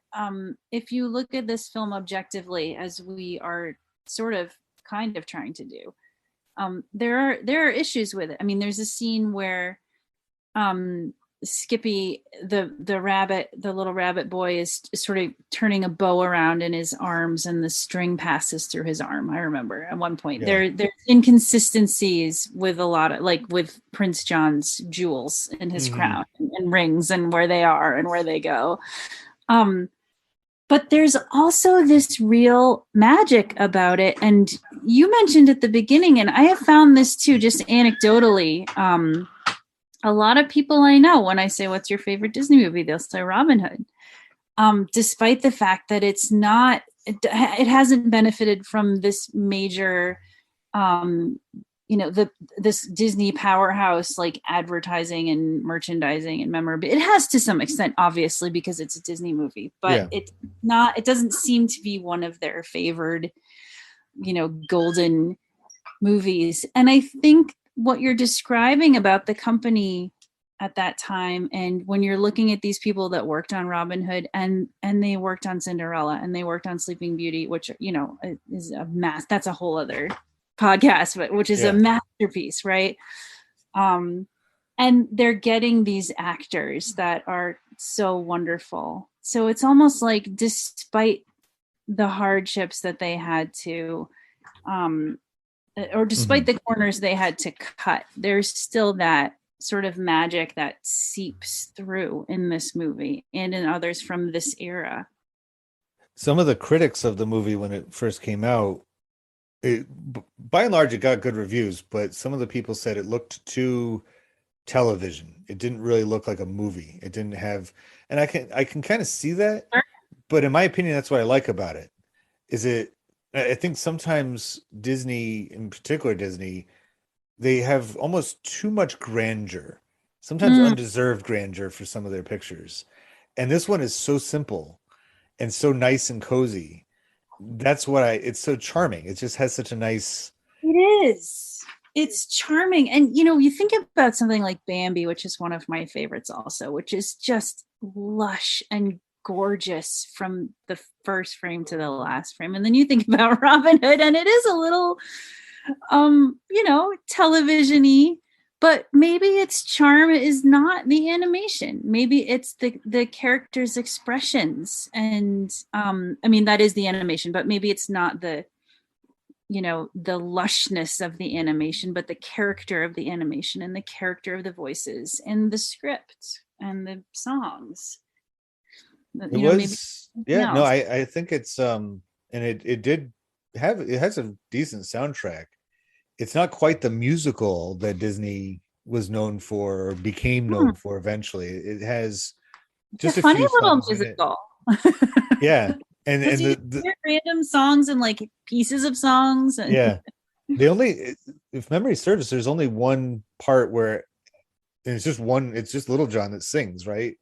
Speaker 2: if you look at this film objectively, as we are sort of kind of trying to do, there are issues with it. I mean, there's a scene where Skippy, the little rabbit boy, is sort of turning a bow around in his arms, and the string passes through his arm. I remember at one point there's inconsistencies with a lot of, like, with Prince John's jewels in his crown and rings, and where they are and where they go. But there's also this real magic about it. And you mentioned at the beginning, and I have found this too, just anecdotally, a lot of people I know, when I say, what's your favorite Disney movie, they'll say Robin Hood. Despite the fact that it hasn't benefited from this major, this Disney powerhouse, like advertising and merchandising and memorabilia. It has to some extent, obviously, because it's a Disney movie, but it doesn't seem to be one of their favored, golden movies. And I think what you're describing about the company at that time, and when you're looking at these people that worked on Robin Hood, and they worked on Cinderella, and they worked on Sleeping Beauty, which, is that's a whole other podcast, but which is a masterpiece, right? And they're getting these actors that are so wonderful. So it's almost like, despite the hardships that they had to, or despite the corners they had to cut, there's still that sort of magic that seeps through in this movie and in others from this era.
Speaker 1: Some of the critics of the movie, when it first came out, by and large, it got good reviews, but some of the people said it looked too television. It didn't really look like a movie. It didn't have, and I can kind of see that, but in my opinion, that's what I like about it. Is it? I think sometimes Disney, in particular Disney, they have almost too much grandeur, sometimes undeserved grandeur for some of their pictures. And this one is so simple and so nice and cozy. That's what it's so charming. It just has such a nice.
Speaker 2: It is. It's charming. And, you think about something like Bambi, which is one of my favorites also, which is just lush and gorgeous from the first frame to the last frame. And then you think about Robin Hood, and it is a little, television-y, but maybe its charm is not the animation. Maybe it's the character's expressions. And, that is the animation, but maybe it's not the lushness of the animation, but the character of the animation and the character of the voices and the script and the songs.
Speaker 1: I think it's and it has a decent soundtrack. It's not quite the musical that Disney was known for or became known for eventually. It has just a
Speaker 2: funny
Speaker 1: few
Speaker 2: little
Speaker 1: songs
Speaker 2: musical.
Speaker 1: Yeah. And
Speaker 2: the random songs and like pieces of songs.
Speaker 1: Yeah. If memory serves, there's only one part where it's just Little John that sings, right?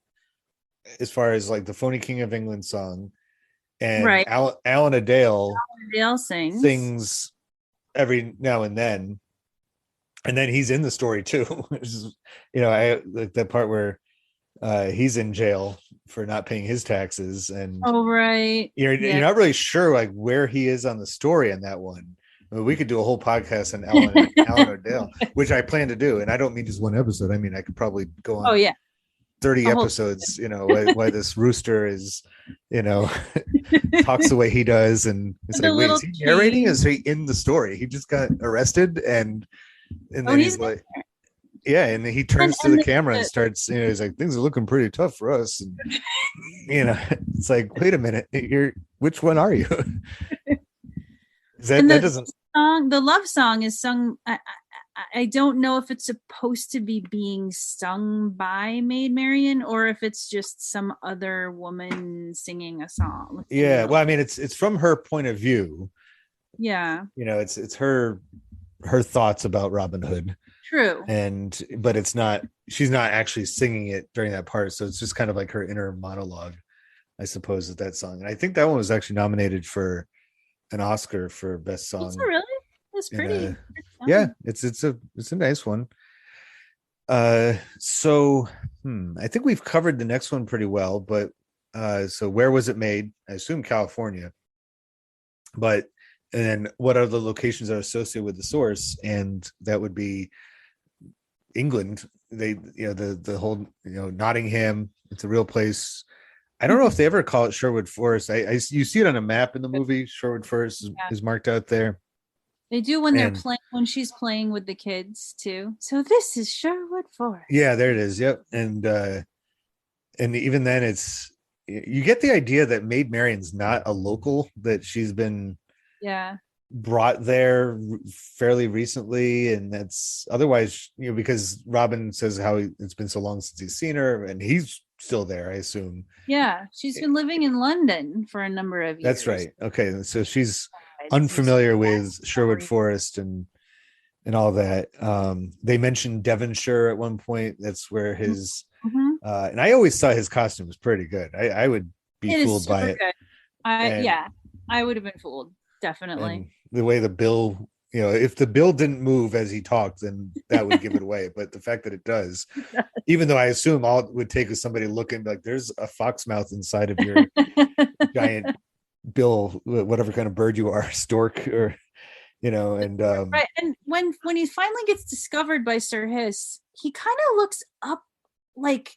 Speaker 1: As far as like the Phony King of England song, and
Speaker 2: right.
Speaker 1: Alan Adale
Speaker 2: sings
Speaker 1: every now and then he's in the story too. I like that part where he's in jail for not paying his taxes, and you're not really sure like where he is on the story on that one. I mean, we could do a whole podcast on Alan O'Dale, which I plan to do, and I don't mean just one episode. I mean, I could probably go on 30 episodes, why this rooster is, talks the way he does. And it's like, wait, is he narrating? Is he in the story? He just got arrested, and then he's like, yeah, and he turns to the camera and starts, he's like, things are looking pretty tough for us. And, it's like, wait a minute, which one are you? That doesn't.
Speaker 2: The love song is sung. I don't know if it's supposed to be being sung by Maid Marian or if it's just some other woman singing a song.
Speaker 1: Yeah, well, I mean, it's from her point of view.
Speaker 2: Yeah,
Speaker 1: it's her thoughts about Robin Hood.
Speaker 2: True.
Speaker 1: But it's not. She's not actually singing it during that part, so it's just kind of like her inner monologue, I suppose, with that song. And I think that one was actually nominated for an Oscar for best song.
Speaker 2: Is it really? It's pretty.
Speaker 1: Yeah, it's a nice one. So I think we've covered the next one pretty well, but so where was it made? I assume California. And then what are the locations that are associated with the source? And that would be England. They, the whole, Nottingham. It's a real place. I don't know if they ever call it Sherwood Forest. You see it on a map in the movie. Sherwood Forest is marked out there.
Speaker 2: They do when she's playing with the kids too. So this is Sherwood Forest.
Speaker 1: Yeah, there it is. Yep. And even then you get the idea that Maid Marian's not a local, that she's been brought there fairly recently, and that's otherwise, because Robin says how it's been so long since he's seen her, and he's still there, I assume.
Speaker 2: Yeah, she's been living in London for a number of years.
Speaker 1: That's right. Okay, so she's unfamiliar with Sherwood Forest and all that. They mentioned Devonshire at one point. That's where his and I always thought his costume was pretty good. I would be fooled by it.
Speaker 2: Good. I would have been fooled, definitely.
Speaker 1: The way the bill, if the bill didn't move as he talked, then that would give it away. But the fact that it does, even though I assume all it would take is somebody looking like there's a fox mouth inside of your giant bill, whatever kind of bird you are, stork, or
Speaker 2: right. And when he finally gets discovered by Sir Hiss, he kind of looks up like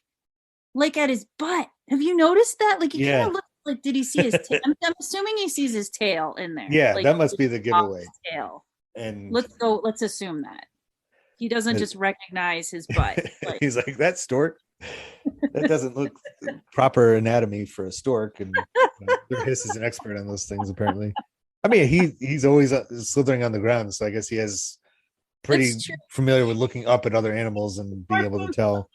Speaker 2: at his butt. Have you noticed that? Like he kind of looks like, did he see his tail? I'm assuming he sees his tail in there.
Speaker 1: Yeah, that must be the giveaway.
Speaker 2: Tail.
Speaker 1: And
Speaker 2: let's assume that he doesn't just recognize his butt.
Speaker 1: He's like, that stork, that doesn't look proper anatomy for a stork. And Sir Hiss is an expert on those things, apparently. I mean, he's always slithering on the ground, so I guess he has pretty
Speaker 2: It's true.
Speaker 1: familiar with looking up at other animals and being able to tell.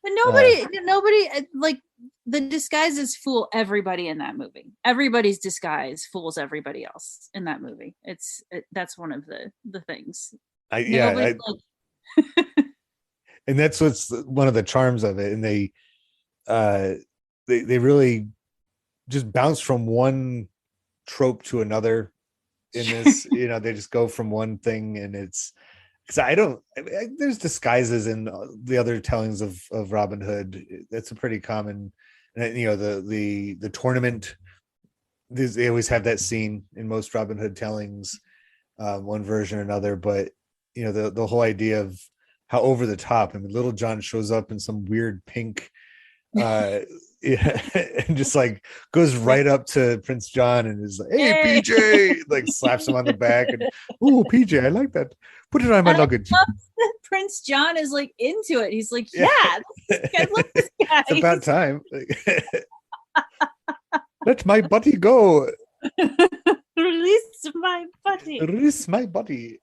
Speaker 2: But nobody like the disguises fool everybody in that movie. Everybody's disguise fools everybody else in that movie. That's one of the things. Nobody's like
Speaker 1: and that's what's one of the charms of it. And they really just bounce from one trope to another in this. They just go from one thing, and it's because there's disguises in the other tellings of Robin Hood. That's a pretty common, the tournament. They always have that scene in most Robin Hood tellings, one version or another. But the whole idea of how over the top. I mean, Little John shows up in some weird pink, and just like goes right up to Prince John and is like, "Hey, PJ!" like slaps him on the back and, "Oh, PJ, I like that. Put it on my luggage."
Speaker 2: Prince John is like into it. He's like, "Yeah, I love this guy.
Speaker 1: It's about time. Let my buddy go.
Speaker 2: Release my buddy.
Speaker 1: Release my buddy."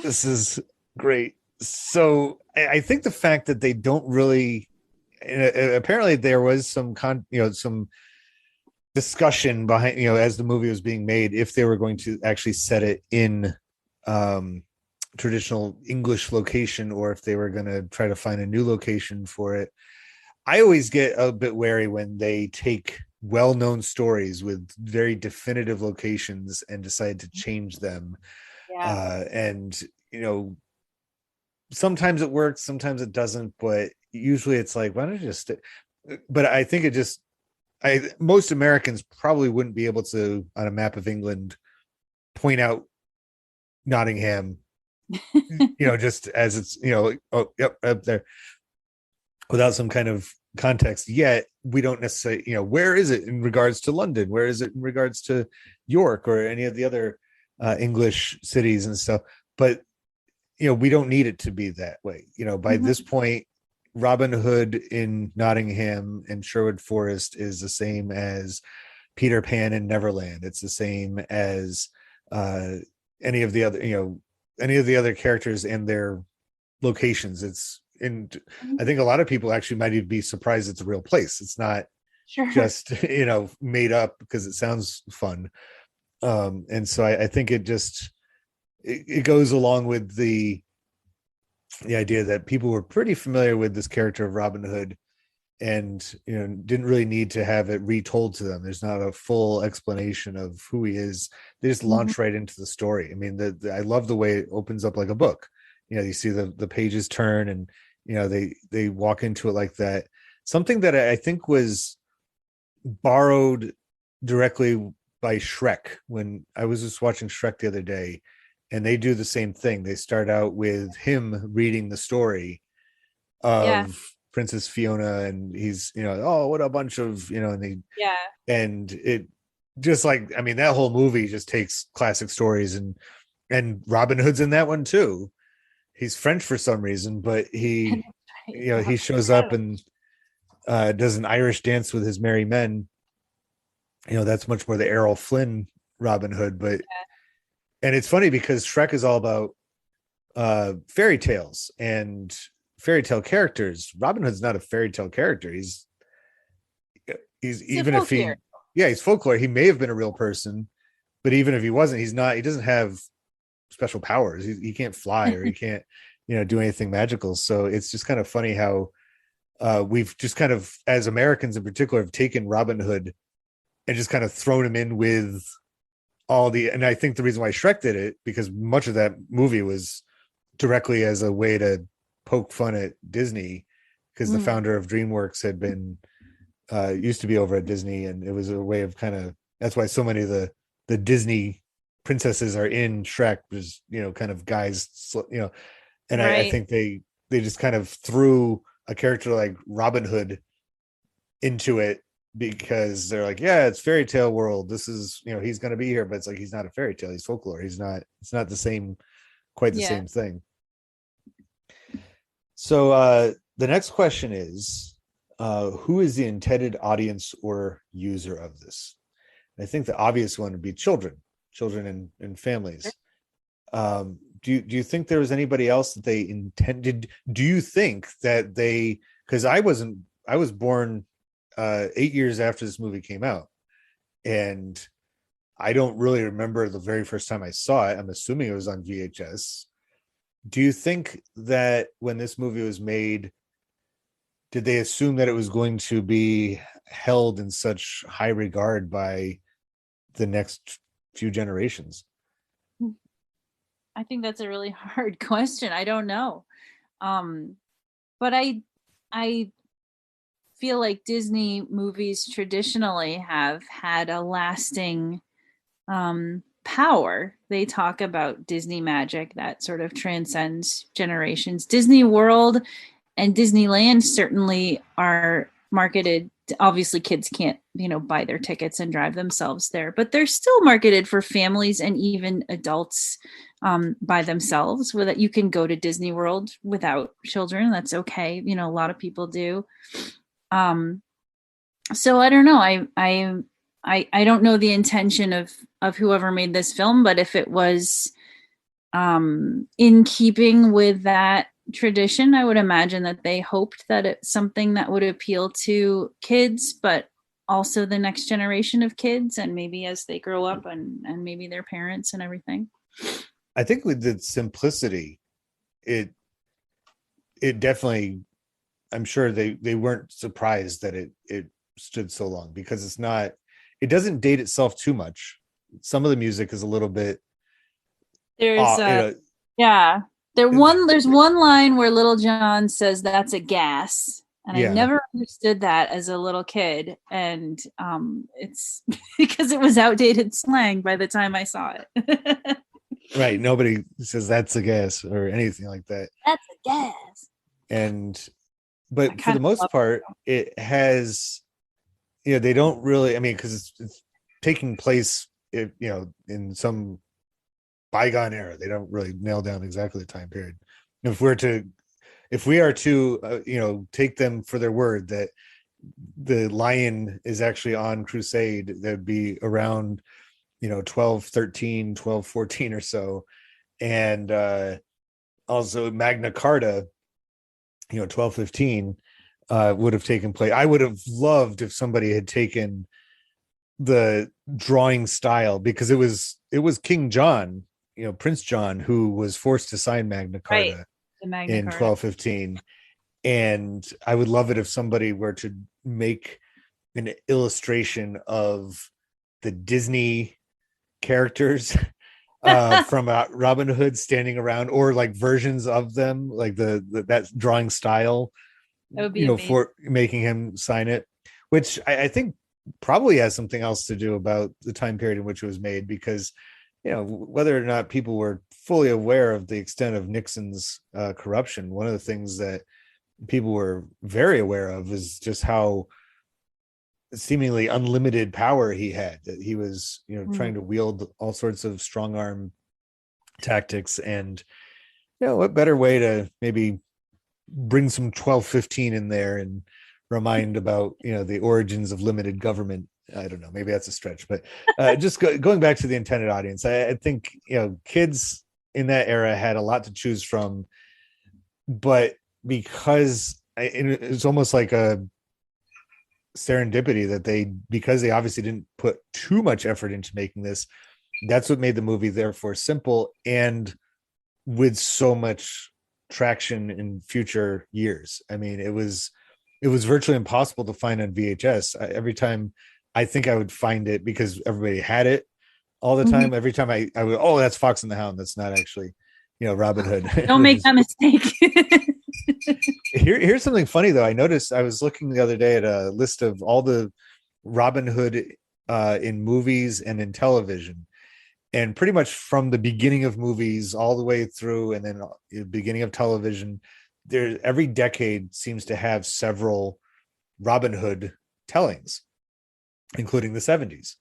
Speaker 1: This is great. So I think the fact that they don't really, apparently there was some some discussion behind, as the movie was being made, if they were going to actually set it in traditional English location, or if they were going to try to find a new location for it. I always get a bit wary when they take well-known stories with very definitive locations and decide to change them. And sometimes it works, sometimes it doesn't, but usually it's like, why don't you just but I think most Americans probably wouldn't be able to, on a map of England, point out Nottingham just as it's oh yep, up there, without some kind of context. Yet we don't necessarily where is it in regards to London, where is it in regards to York or any of the other English cities and stuff. But we don't need it to be that way. By this point, Robin Hood in Nottingham and Sherwood Forest is the same as Peter Pan in Neverland. It's the same as any of the other characters and their locations. I think a lot of people actually might even be surprised it's a real place. It's not just made up because it sounds fun. And so I think it goes along with the idea that people were pretty familiar with this character of Robin Hood, and didn't really need to have it retold to them. There's not a full explanation of who he is. They just launch right into the story. I mean, I love the way it opens up like a book. You see the pages turn, and they walk into it like that. Something that I think was borrowed directly by Shrek. When I was just watching Shrek the other day, and they do the same thing. They start out with him reading the story of Princess Fiona, and he's oh, what a bunch of and it just like, I mean, that whole movie just takes classic stories, and Robin Hood's in that one too. He's French for some reason, but he he shows up and does an Irish dance with his merry men. That's much more the Errol Flynn Robin Hood. But and it's funny because Shrek is all about fairy tales and fairy tale characters. Robin Hood's not a fairy tale character. He's even if he's folklore. He may have been a real person, but even if he wasn't, he doesn't have special powers. He can't fly, or he can't do anything magical. So it's just kind of funny how we've just kind of, as Americans in particular, have taken Robin Hood and just kind of thrown him in with and I think the reason why Shrek did it, because much of that movie was directly as a way to poke fun at Disney, because the founder of DreamWorks had been used to be over at Disney, and it was a way of that's why so many of the Disney princesses are in Shrek, was kind of guys, and I think they just kind of threw a character like Robin Hood into it, because they're like, yeah, it's fairy tale world, this is he's going to be here, but it's like, he's not a fairy tale, he's folklore. It's not the same, quite the same thing. So the next question is, who is the intended audience or user of this? I think the obvious one would be children and families. Do you think there was anybody else that they intended? Do you think that they, because I was born 8 years after this movie came out, and I don't really remember the very first time I saw it. I'm assuming it was on VHS. Do you think that when this movie was made, did they assume that it was going to be held in such high regard by the next few generations?
Speaker 2: I think that's a really hard question. I don't know. But I feel like Disney movies traditionally have had a lasting power. They talk about Disney magic that sort of transcends generations. Disney World and Disneyland certainly are marketed. Obviously, kids can't, buy their tickets and drive themselves there, but they're still marketed for families and even adults by themselves. Where that you can go to Disney World without children. That's okay. A lot of people do. So I don't know. I don't know the intention of whoever made this film, but if it was in keeping with that tradition, I would imagine that they hoped that it's something that would appeal to kids, but also the next generation of kids, and maybe as they grow up and maybe their parents and everything.
Speaker 1: I think with the simplicity, it definitely, I'm sure they weren't surprised that it stood so long, because it doesn't date itself too much. Some of the music is a little bit
Speaker 2: there's one line where Little John says that's a gas, and I never understood that as a little kid, and it's because it was outdated slang by the time I saw it.
Speaker 1: Right, nobody says that's a gas or anything like that.
Speaker 2: That's a gas.
Speaker 1: But for the most part, it has, they don't really, because it's taking place, in some bygone era. They don't really nail down exactly the time period. If we are to take them for their word that the lion is actually on crusade, that'd be around 1213, 1214 or so. And also Magna Carta, 1215 would have taken place. I would have loved if somebody had taken the drawing style, because it was King John, Prince John, who was forced to sign Magna Carta in 1215. And I would love it if somebody were to make an illustration of the Disney characters from Robin Hood standing around, or like versions of them, like that drawing style, for making him sign it, which I think probably has something else to do about the time period in which it was made, because whether or not people were fully aware of the extent of Nixon's corruption, one of the things that people were very aware of is just how seemingly unlimited power he had, that he was trying to wield all sorts of strong arm tactics. And what better way to maybe bring some 1215 in there and remind about the origins of limited government. I don't know, maybe that's a stretch, but just going back to the intended audience, I think kids in that era had a lot to choose from, but because it's almost like a serendipity that because they obviously didn't put too much effort into making this, that's what made the movie therefore simple and with so much traction in future years. It was virtually impossible to find on VHS. Every time I think I would find it, because everybody had it all the time. Every time I would, oh, that's Fox and the Hound. That's not actually, Robin Hood.
Speaker 2: Don't make that mistake.
Speaker 1: Here's something funny though. I noticed, I was looking the other day at a list of all the Robin Hood in movies and in television, and pretty much from the beginning of movies all the way through, and then the beginning of television, every decade seems to have several Robin Hood tellings, including the 70s,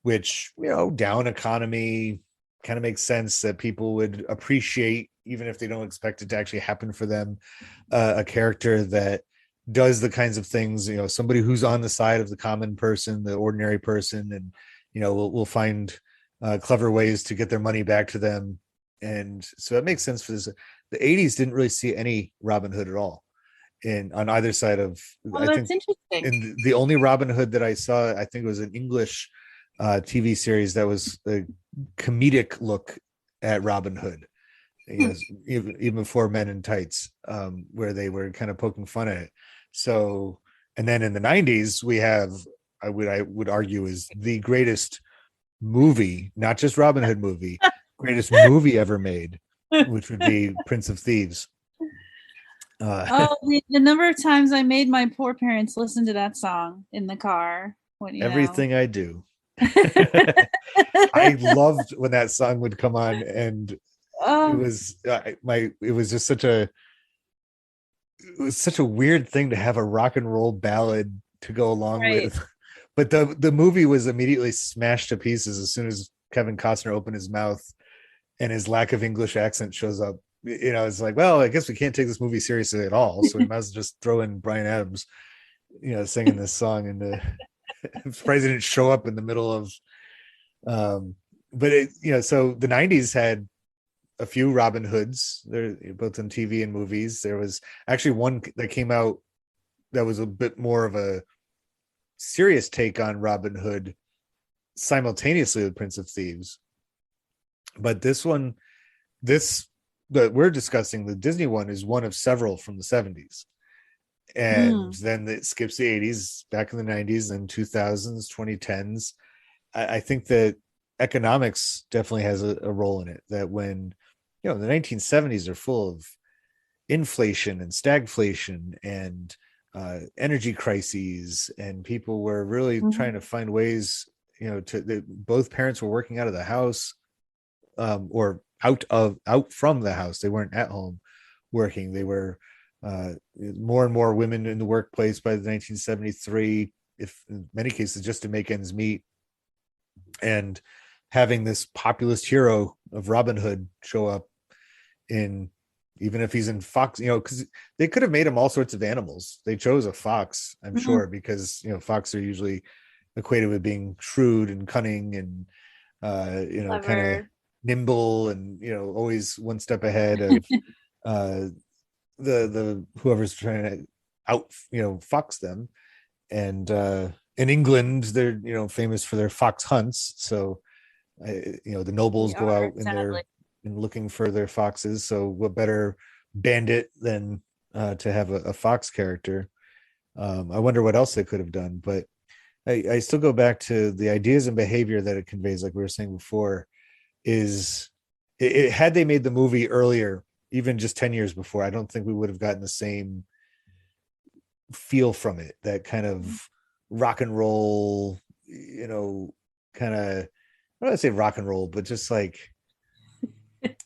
Speaker 1: which, down economy kind of makes sense that people would appreciate, even if they don't expect it to actually happen for them, a character that does the kinds of things, somebody who's on the side of the common person, the ordinary person, and we'll find clever ways to get their money back to them. And so that makes sense for this. The 80s didn't really see any Robin Hood at all on either side of,
Speaker 2: Oh,
Speaker 1: I
Speaker 2: that's
Speaker 1: think.
Speaker 2: interesting.
Speaker 1: And the only Robin Hood that I saw, I think it was an English TV series that was a comedic look at Robin Hood, even before Men in Tights, where they were kind of poking fun at it. So, and then in the 90s, we have, I would argue, is the greatest movie, not just Robin Hood movie, greatest movie ever made, which would be Prince of Thieves.
Speaker 2: The number of times I made my poor parents listen to that song in the it
Speaker 1: Everything I do. I loved when that song would come on, and it was just such a weird thing to have a rock and roll ballad to go along with. But the movie was immediately smashed to pieces as soon as Kevin Costner opened his mouth and his lack of English accent shows up. It's like, well, I guess we can't take this movie seriously at all, so we might as well just throw in Bryan Adams, singing this song. And I'm surprised he didn't show up in the middle of but so the 90s had a few Robin Hoods. They're both on TV and movies. There was actually one that came out that was a bit more of a serious take on Robin Hood simultaneously with Prince of Thieves. But this that we're discussing, the Disney one, is one of several from the 70s. And then it skips the 80s, back in the 90s, and 2000s, 2010s. I think that economics definitely has a role in it. That when, the 1970s are full of inflation and stagflation and energy crises, and people were really trying to find ways, both parents were working out of the house, or out from the house. They weren't at home working. They were more and more women in the workplace by the 1973, if in many cases just to make ends meet. And having this populist hero of Robin Hood show up in, even if he's in fox, because they could have made him all sorts of animals. They chose a fox, I'm sure, because fox are usually equated with being shrewd and cunning and kind of nimble and always one step ahead of the whoever's trying to out fox them. And in England, they're famous for their fox hunts, so the nobles go out and looking for their foxes. So what better bandit than to have a fox character? I wonder what else they could have done, but I still go back to the ideas and behavior that it conveys, like we were saying before. Is it had they made the movie earlier, even just 10 years before, I don't think we would have gotten the same feel from it. That kind of rock and roll, kind of, I don't want to say rock and roll, but just like,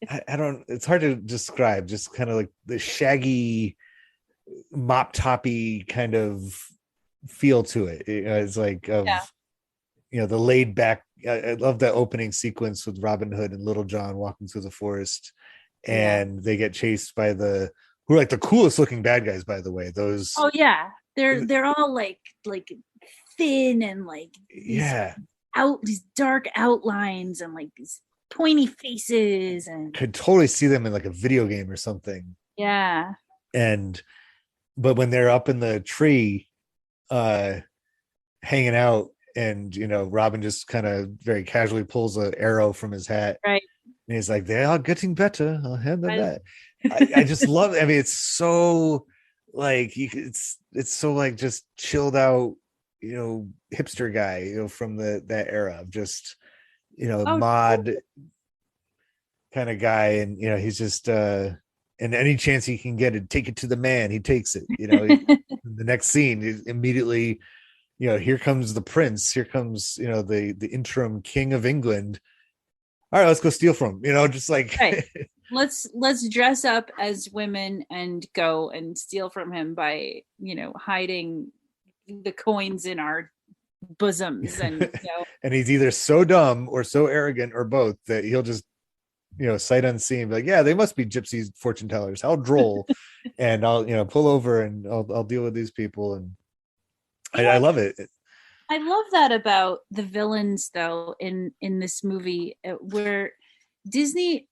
Speaker 1: I don't, it's hard to describe, just kind of like the shaggy, mop toppy kind of feel to it. It's like, the laid back. I love that opening sequence with Robin Hood and Little John walking through the forest, and they get chased by who are like the coolest looking bad guys, by the way. Those.
Speaker 2: Oh yeah, they're all like thin and like these dark outlines and like these pointy faces, and
Speaker 1: could totally see them in like a video game or something.
Speaker 2: Yeah.
Speaker 1: But when they're up in the tree, hanging out, and Robin just kind of very casually pulls an arrow from his hat,
Speaker 2: right,
Speaker 1: and he's like, "They are getting better. I'll hand them that." I just love it. I mean, it's so like it's so like just chilled out, hipster guy, from that era of just mod kind of guy, and he's just and any chance he can get it, take it to the man, he takes it. The next scene is immediately, here comes the prince, here comes the interim king of England. All right, let's go steal from him. Just like
Speaker 2: right. let's dress up as women and go and steal from him by hiding the coins in our bosoms, and
Speaker 1: and he's either so dumb or so arrogant or both that he'll just sight unseen be like, yeah, they must be gypsies, fortune tellers, how droll. And I'll pull over and I'll deal with these people. And I love it.
Speaker 2: I love that about the villains, though, in this movie, where Disney,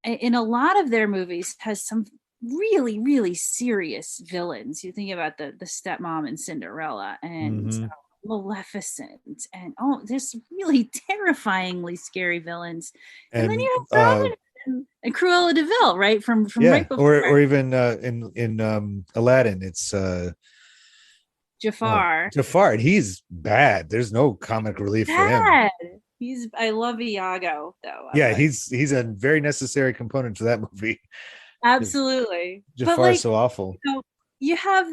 Speaker 2: in a lot of their movies, has some really, really serious villains. You think about the stepmom in Cinderella and
Speaker 1: Mm-hmm.
Speaker 2: Maleficent, and there's some really terrifyingly scary villains. And then
Speaker 1: And
Speaker 2: you have Robin and Cruella de Vil, right from
Speaker 1: yeah,
Speaker 2: right before
Speaker 1: or even in Aladdin, it's
Speaker 2: Jafar.
Speaker 1: Jafar. He's bad. There's no comic relief for him.
Speaker 2: Bad. I love Iago though. I'm
Speaker 1: Yeah,
Speaker 2: like,
Speaker 1: he's a very necessary component to that movie.
Speaker 2: absolutely. But
Speaker 1: Jafar is
Speaker 2: like,
Speaker 1: so awful.
Speaker 2: you have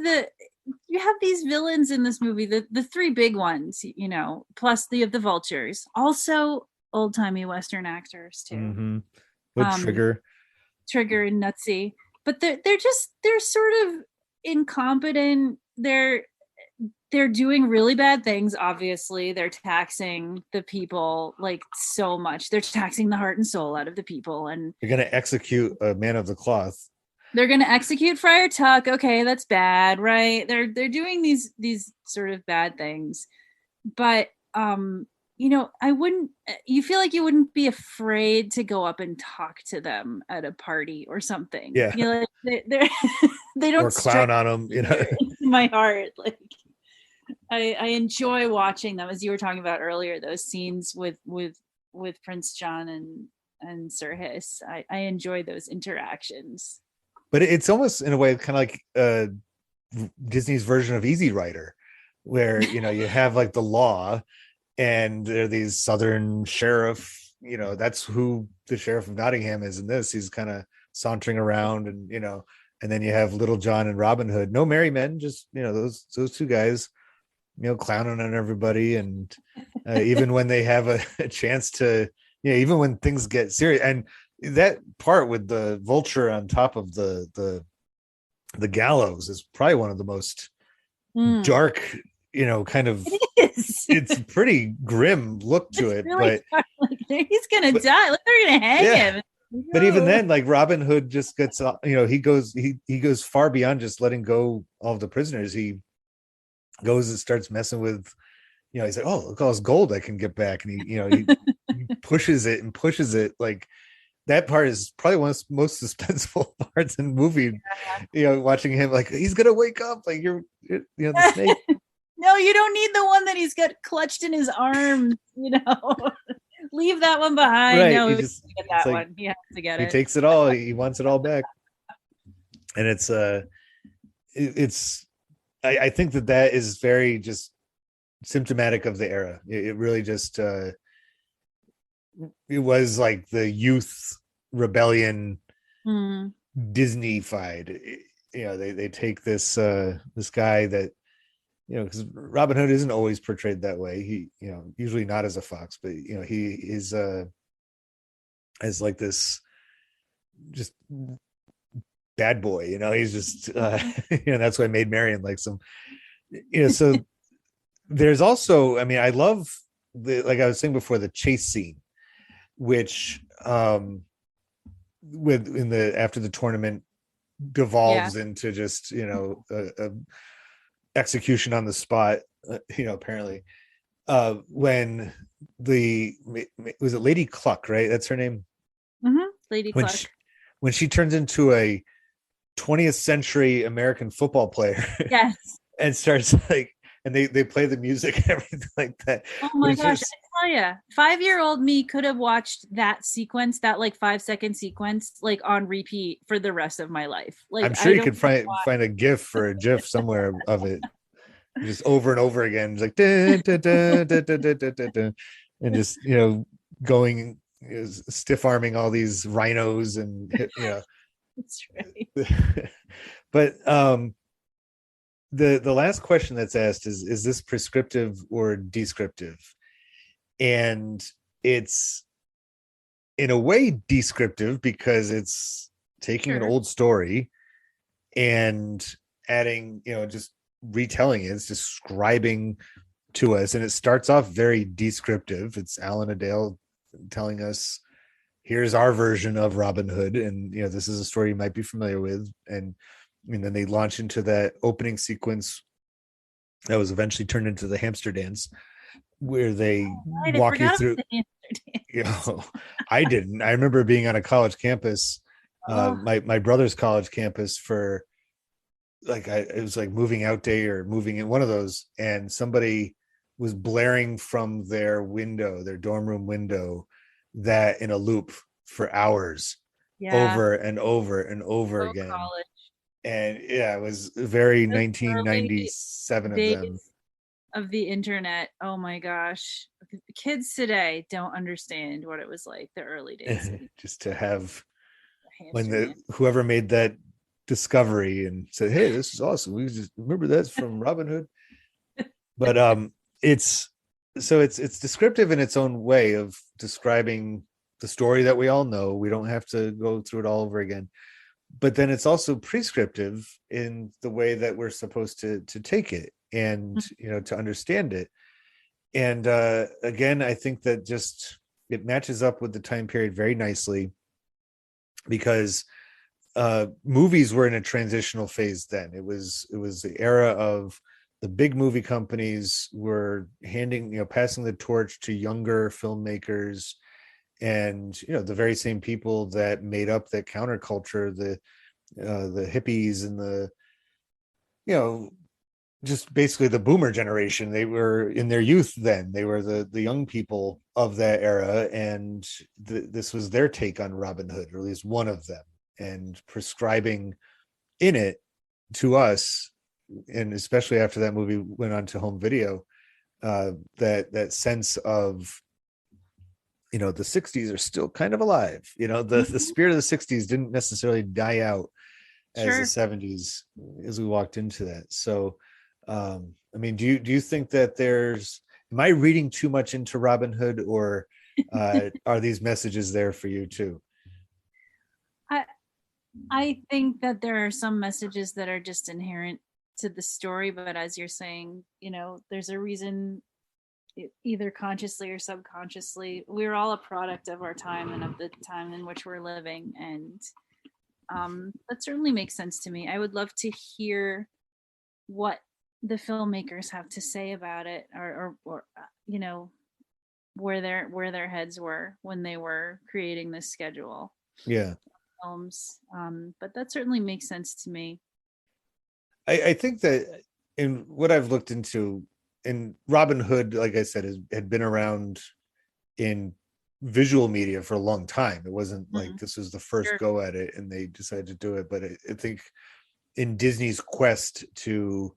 Speaker 2: these villains in this movie, the three big ones, plus the vultures, also old-timey Western actors too.
Speaker 1: Mm-hmm. With
Speaker 2: Um,
Speaker 1: Trigger.
Speaker 2: Trigger and Nutsy, but they're sort of incompetent. They're doing really bad things. Obviously, they're taxing the people like so much. They're taxing the heart and soul out of the people, and
Speaker 1: They're gonna execute a man of the cloth.
Speaker 2: they're going to execute Friar Tuck. Okay, that's bad, right? They're doing these sort of bad things, but I wouldn't. You feel like you wouldn't be afraid to go up and talk to them at a party or something.
Speaker 1: Yeah,
Speaker 2: Like they're they don't
Speaker 1: or clown on them.
Speaker 2: into my heart. Like I enjoy watching them, as you were talking about earlier. Those scenes with Prince John and Sir Hiss. I enjoy those interactions.
Speaker 1: But it's almost in a way kind of like Disney's version of Easy Rider, where you have like the law, and there are these Southern sheriff. That's who the sheriff of Nottingham is in this. He's kind of sauntering around, and and then you have Little John and Robin Hood. No merry men, just those two guys, clowning on everybody, and even when they have a chance to, even when things get serious. And that part with the vulture on top of the gallows is probably one of the most dark, kind of, it's a pretty grim look to it, really, but
Speaker 2: like, he's gonna die. Like, they're gonna hang him.
Speaker 1: But even then, like, Robin Hood just gets, he goes far beyond just letting go all of the prisoners. He goes and starts messing with, he's like, oh, look, all this gold I can get back, and he pushes it and pushes it. Like, that part is probably one of the most suspenseful parts in the movie. Watching him, like, he's gonna wake up, like, you're the snake.
Speaker 2: No, you don't need the one that he's got clutched in his arms. Leave that one behind.
Speaker 1: Right.
Speaker 2: No,
Speaker 1: He
Speaker 2: get that one. He has to get it.
Speaker 1: He takes it all. He wants it all back. And I think that is very just symptomatic of the era. It really just it was like the youth rebellion, Disney-fied. They take this guy that, because Robin Hood isn't always portrayed that way. He, usually not as a fox, but he is as like this just bad boy. He's just that's why Maid Marian likes him. So there's also, I love like I was saying before, the chase scene, which after the tournament devolves into just a execution on the spot, apparently, when was it Lady Cluck, right? That's her name.
Speaker 2: Lady Cluck.
Speaker 1: When she turns into a 20th century American football player,
Speaker 2: yes,
Speaker 1: and starts like, and they play the music and everything like that.
Speaker 2: Oh my gosh, I tell you, 5-year-old me could have watched that sequence, that like 5-second sequence, like on repeat for the rest of my life. Like,
Speaker 1: I'm sure you could find a GIF or a GIF somewhere of it, just over and over again. It's like dun, dun, dun, dun, dun, dun, dun, dun, and just going stiff arming all these rhinos, and
Speaker 2: That's right.
Speaker 1: But the last question that's asked is this prescriptive or descriptive? And it's in a way descriptive, because it's taking an old story and adding, just retelling it. It's describing to us, and it starts off very descriptive. It's Alan Adale telling us, here's our version of Robin Hood, and this is a story you might be familiar with. And then they launch into that opening sequence that was eventually turned into the hamster dance, where they
Speaker 2: Right, I
Speaker 1: walk you
Speaker 2: forgot
Speaker 1: through.
Speaker 2: about the hamster
Speaker 1: You
Speaker 2: dance.
Speaker 1: know, I didn't. I remember being on a college campus,
Speaker 2: Oh,
Speaker 1: my brother's college campus, for it was like moving out day or moving in, one of those, and somebody was blaring from their window, their dorm room window, that in a loop for hours,
Speaker 2: yeah.
Speaker 1: over and over and over
Speaker 2: Oh,
Speaker 1: again.
Speaker 2: college.
Speaker 1: And yeah, it was very
Speaker 2: Those early
Speaker 1: 1997 of
Speaker 2: days
Speaker 1: them.
Speaker 2: of the internet. Oh my gosh. Kids today don't understand what it was like the early days of the
Speaker 1: Just to have, when
Speaker 2: hamster
Speaker 1: the
Speaker 2: dance.
Speaker 1: whoever made that discovery and said, "Hey, this is awesome. We just remember that's from Robin Hood." But it's it's descriptive in its own way of describing the story that we all know. We don't have to go through it all over again. But then it's also prescriptive in the way that we're supposed to take it, and to understand it. And again, I think that just it matches up with the time period very nicely, because movies were in a transitional phase then. It was the era of the big movie companies were passing the torch to younger filmmakers, and the very same people that made up that counterculture, the hippies and the you know just basically the boomer generation. They were in their youth then. They were the young people of that era, and this was their take on Robin Hood, or at least one of them, and prescribing in it to us. And especially after that movie went on to home video, that sense of the 60s are still kind of alive. The spirit of the 60s didn't necessarily die out as the
Speaker 2: Sure.
Speaker 1: 70s, as we walked into that. So I mean, do you think that am I reading too much into Robin Hood, or are these messages there for you too?
Speaker 2: I I think that there are some messages that are just inherent to the story, but as you're saying, there's a reason, either consciously or subconsciously, we're all a product of our time and of the time in which we're living. And that certainly makes sense to me. I would love to hear what the filmmakers have to say about it, or where their heads were when they were creating this schedule
Speaker 1: Yeah.
Speaker 2: films. But that certainly makes sense to me.
Speaker 1: I think that in what I've looked into, and Robin Hood, like I said, had been around in visual media for a long time. It wasn't like
Speaker 2: Mhm.
Speaker 1: this was the first
Speaker 2: Sure.
Speaker 1: go at it and they decided to do it. But I think in Disney's quest to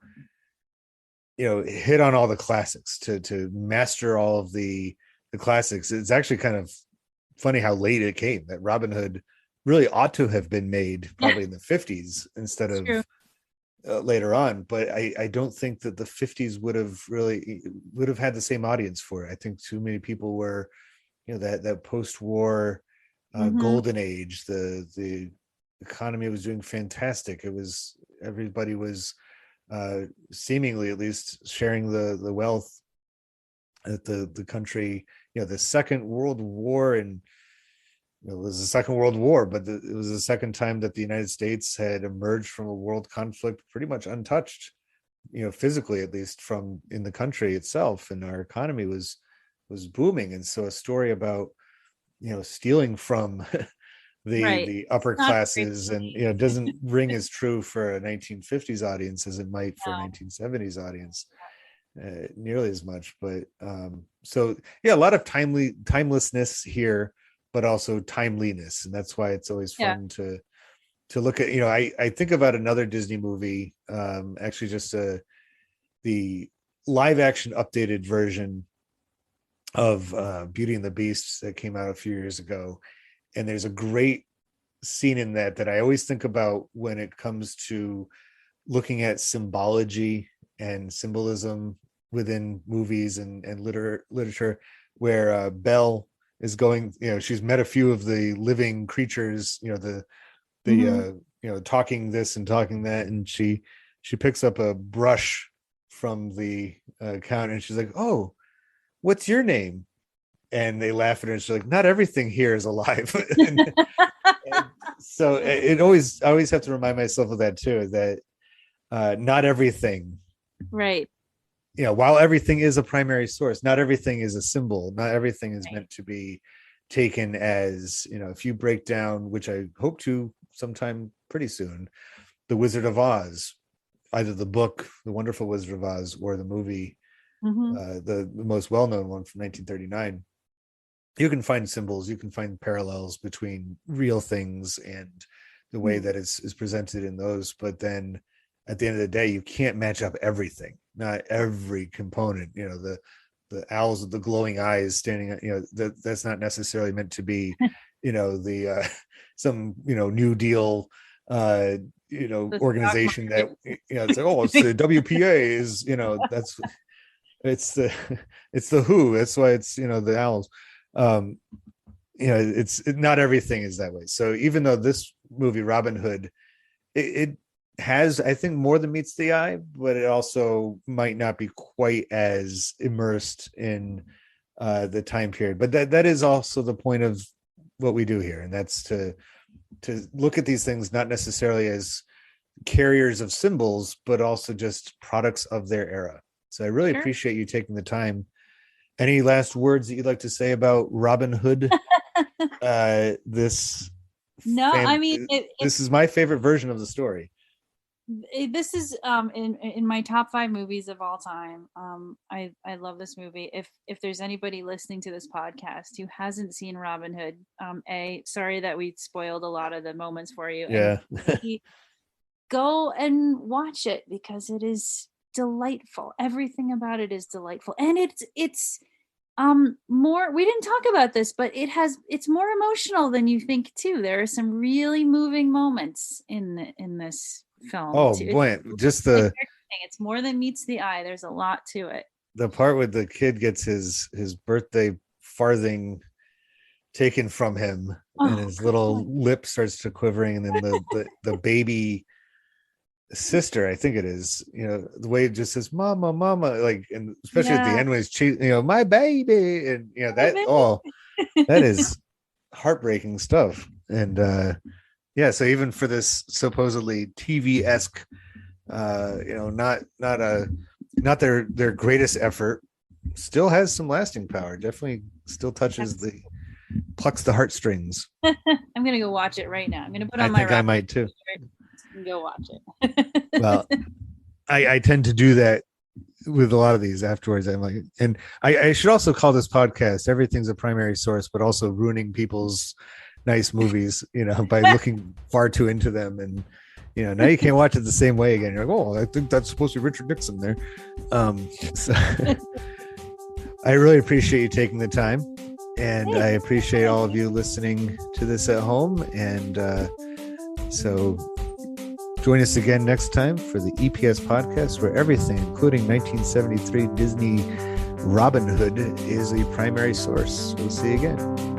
Speaker 1: hit on all the classics, to master all of the classics, it's actually kind of funny how late it came. That Robin Hood really ought to have been made
Speaker 2: Yeah,
Speaker 1: probably in the 50s instead
Speaker 2: it's true.
Speaker 1: of later on. But I don't think that the 50s would have had the same audience for it. I think too many people were that post-war
Speaker 2: Hmm.
Speaker 1: golden age. The economy was doing fantastic. Everybody was seemingly, at least, sharing the wealth that the country, the Second World War. And it was the Second World War, but it was the second time that the United States had emerged from a world conflict pretty much untouched, physically, at least, from in the country itself, and our economy was booming. And so a story about stealing from
Speaker 2: Right.
Speaker 1: the
Speaker 2: It's
Speaker 1: upper
Speaker 2: not very
Speaker 1: classes, and
Speaker 2: funny.
Speaker 1: doesn't ring as true for a 1950s audience as it might for a
Speaker 2: No.
Speaker 1: 1970s audience, nearly as much. But so yeah, a lot of timelessness here, but also timeliness, and that's why it's always
Speaker 2: Yeah.
Speaker 1: fun to look at. I think about another Disney movie, actually, just the live action updated version of Beauty and the Beast that came out a few years ago. And there's a great scene in that I always think about when it comes to looking at symbology and symbolism within movies and literature, where Belle is going, she's met a few of the living creatures, the
Speaker 2: Hmm.
Speaker 1: talking this and talking that, and she picks up a brush from the counter, and she's like, "Oh, what's your name?" And they laugh at her, and she's like, "Not everything here is alive." And so I always have to remind myself of that too, that not everything
Speaker 2: Right.
Speaker 1: while everything is a primary source, not everything is a symbol. Not everything is meant to be taken as, if you break down, which I hope to sometime pretty soon, The Wizard of Oz, either the book, The Wonderful Wizard of Oz, or the movie, the most well-known one from 1939, you can find symbols, you can find parallels between real things and the way that is presented in those. But then at the end of the day, you can't match up everything, not every component. The owls with the glowing eyes standing, that's not necessarily meant to be, the some New Deal organization that it's like, it's the WPA is, that's it's the Who. That's why it's the owls. It's not everything is that way. So even though this movie Robin Hood, it has, I think, more than meets the eye, but it also might not be quite as immersed in the time period. But that is also the point of what we do here, and that's to look at these things not necessarily as carriers of symbols, but also just products of their era. So I really appreciate you taking the time. Any last words that you'd like to say about Robin Hood? This is my favorite version of the story.
Speaker 2: This is in my top 5 movies of all time. I love this movie. If there's anybody listening to this podcast who hasn't seen Robin Hood, sorry that we spoiled a lot of the moments for you.
Speaker 1: Yeah.
Speaker 2: Go and watch it because it is delightful. Everything about it is delightful, and it's more. We didn't talk about this, but it's more emotional than you think too. There are some really moving moments in this film.
Speaker 1: Oh boy, just
Speaker 2: it's more than meets the eye. There's a lot to it.
Speaker 1: The part where the kid gets his birthday farthing taken from him, and his little lip starts to quivering, and then the baby sister, I think it is, the way it just says mama, like, and especially at the end when it's my baby, and that is heartbreaking stuff. And so even for this supposedly TV-esque, not their greatest effort, still has some lasting power. Definitely still plucks the heartstrings.
Speaker 2: I'm gonna go watch it right now. I'm gonna put on
Speaker 1: I might too.
Speaker 2: And go watch it.
Speaker 1: Well, I tend to do that with a lot of these afterwards. I'm like, and I should also call this podcast "Everything's a Primary Source," but also ruining people's nice movies, by looking far too into them. And now you can't watch it the same way again. You're like, I think that's supposed to be Richard Nixon there. So I really appreciate you taking the time, and I appreciate all of you listening to this at home. And so join us again next time for the EPS podcast, where everything, including 1973 Disney Robin Hood, is a primary source. We'll see you again.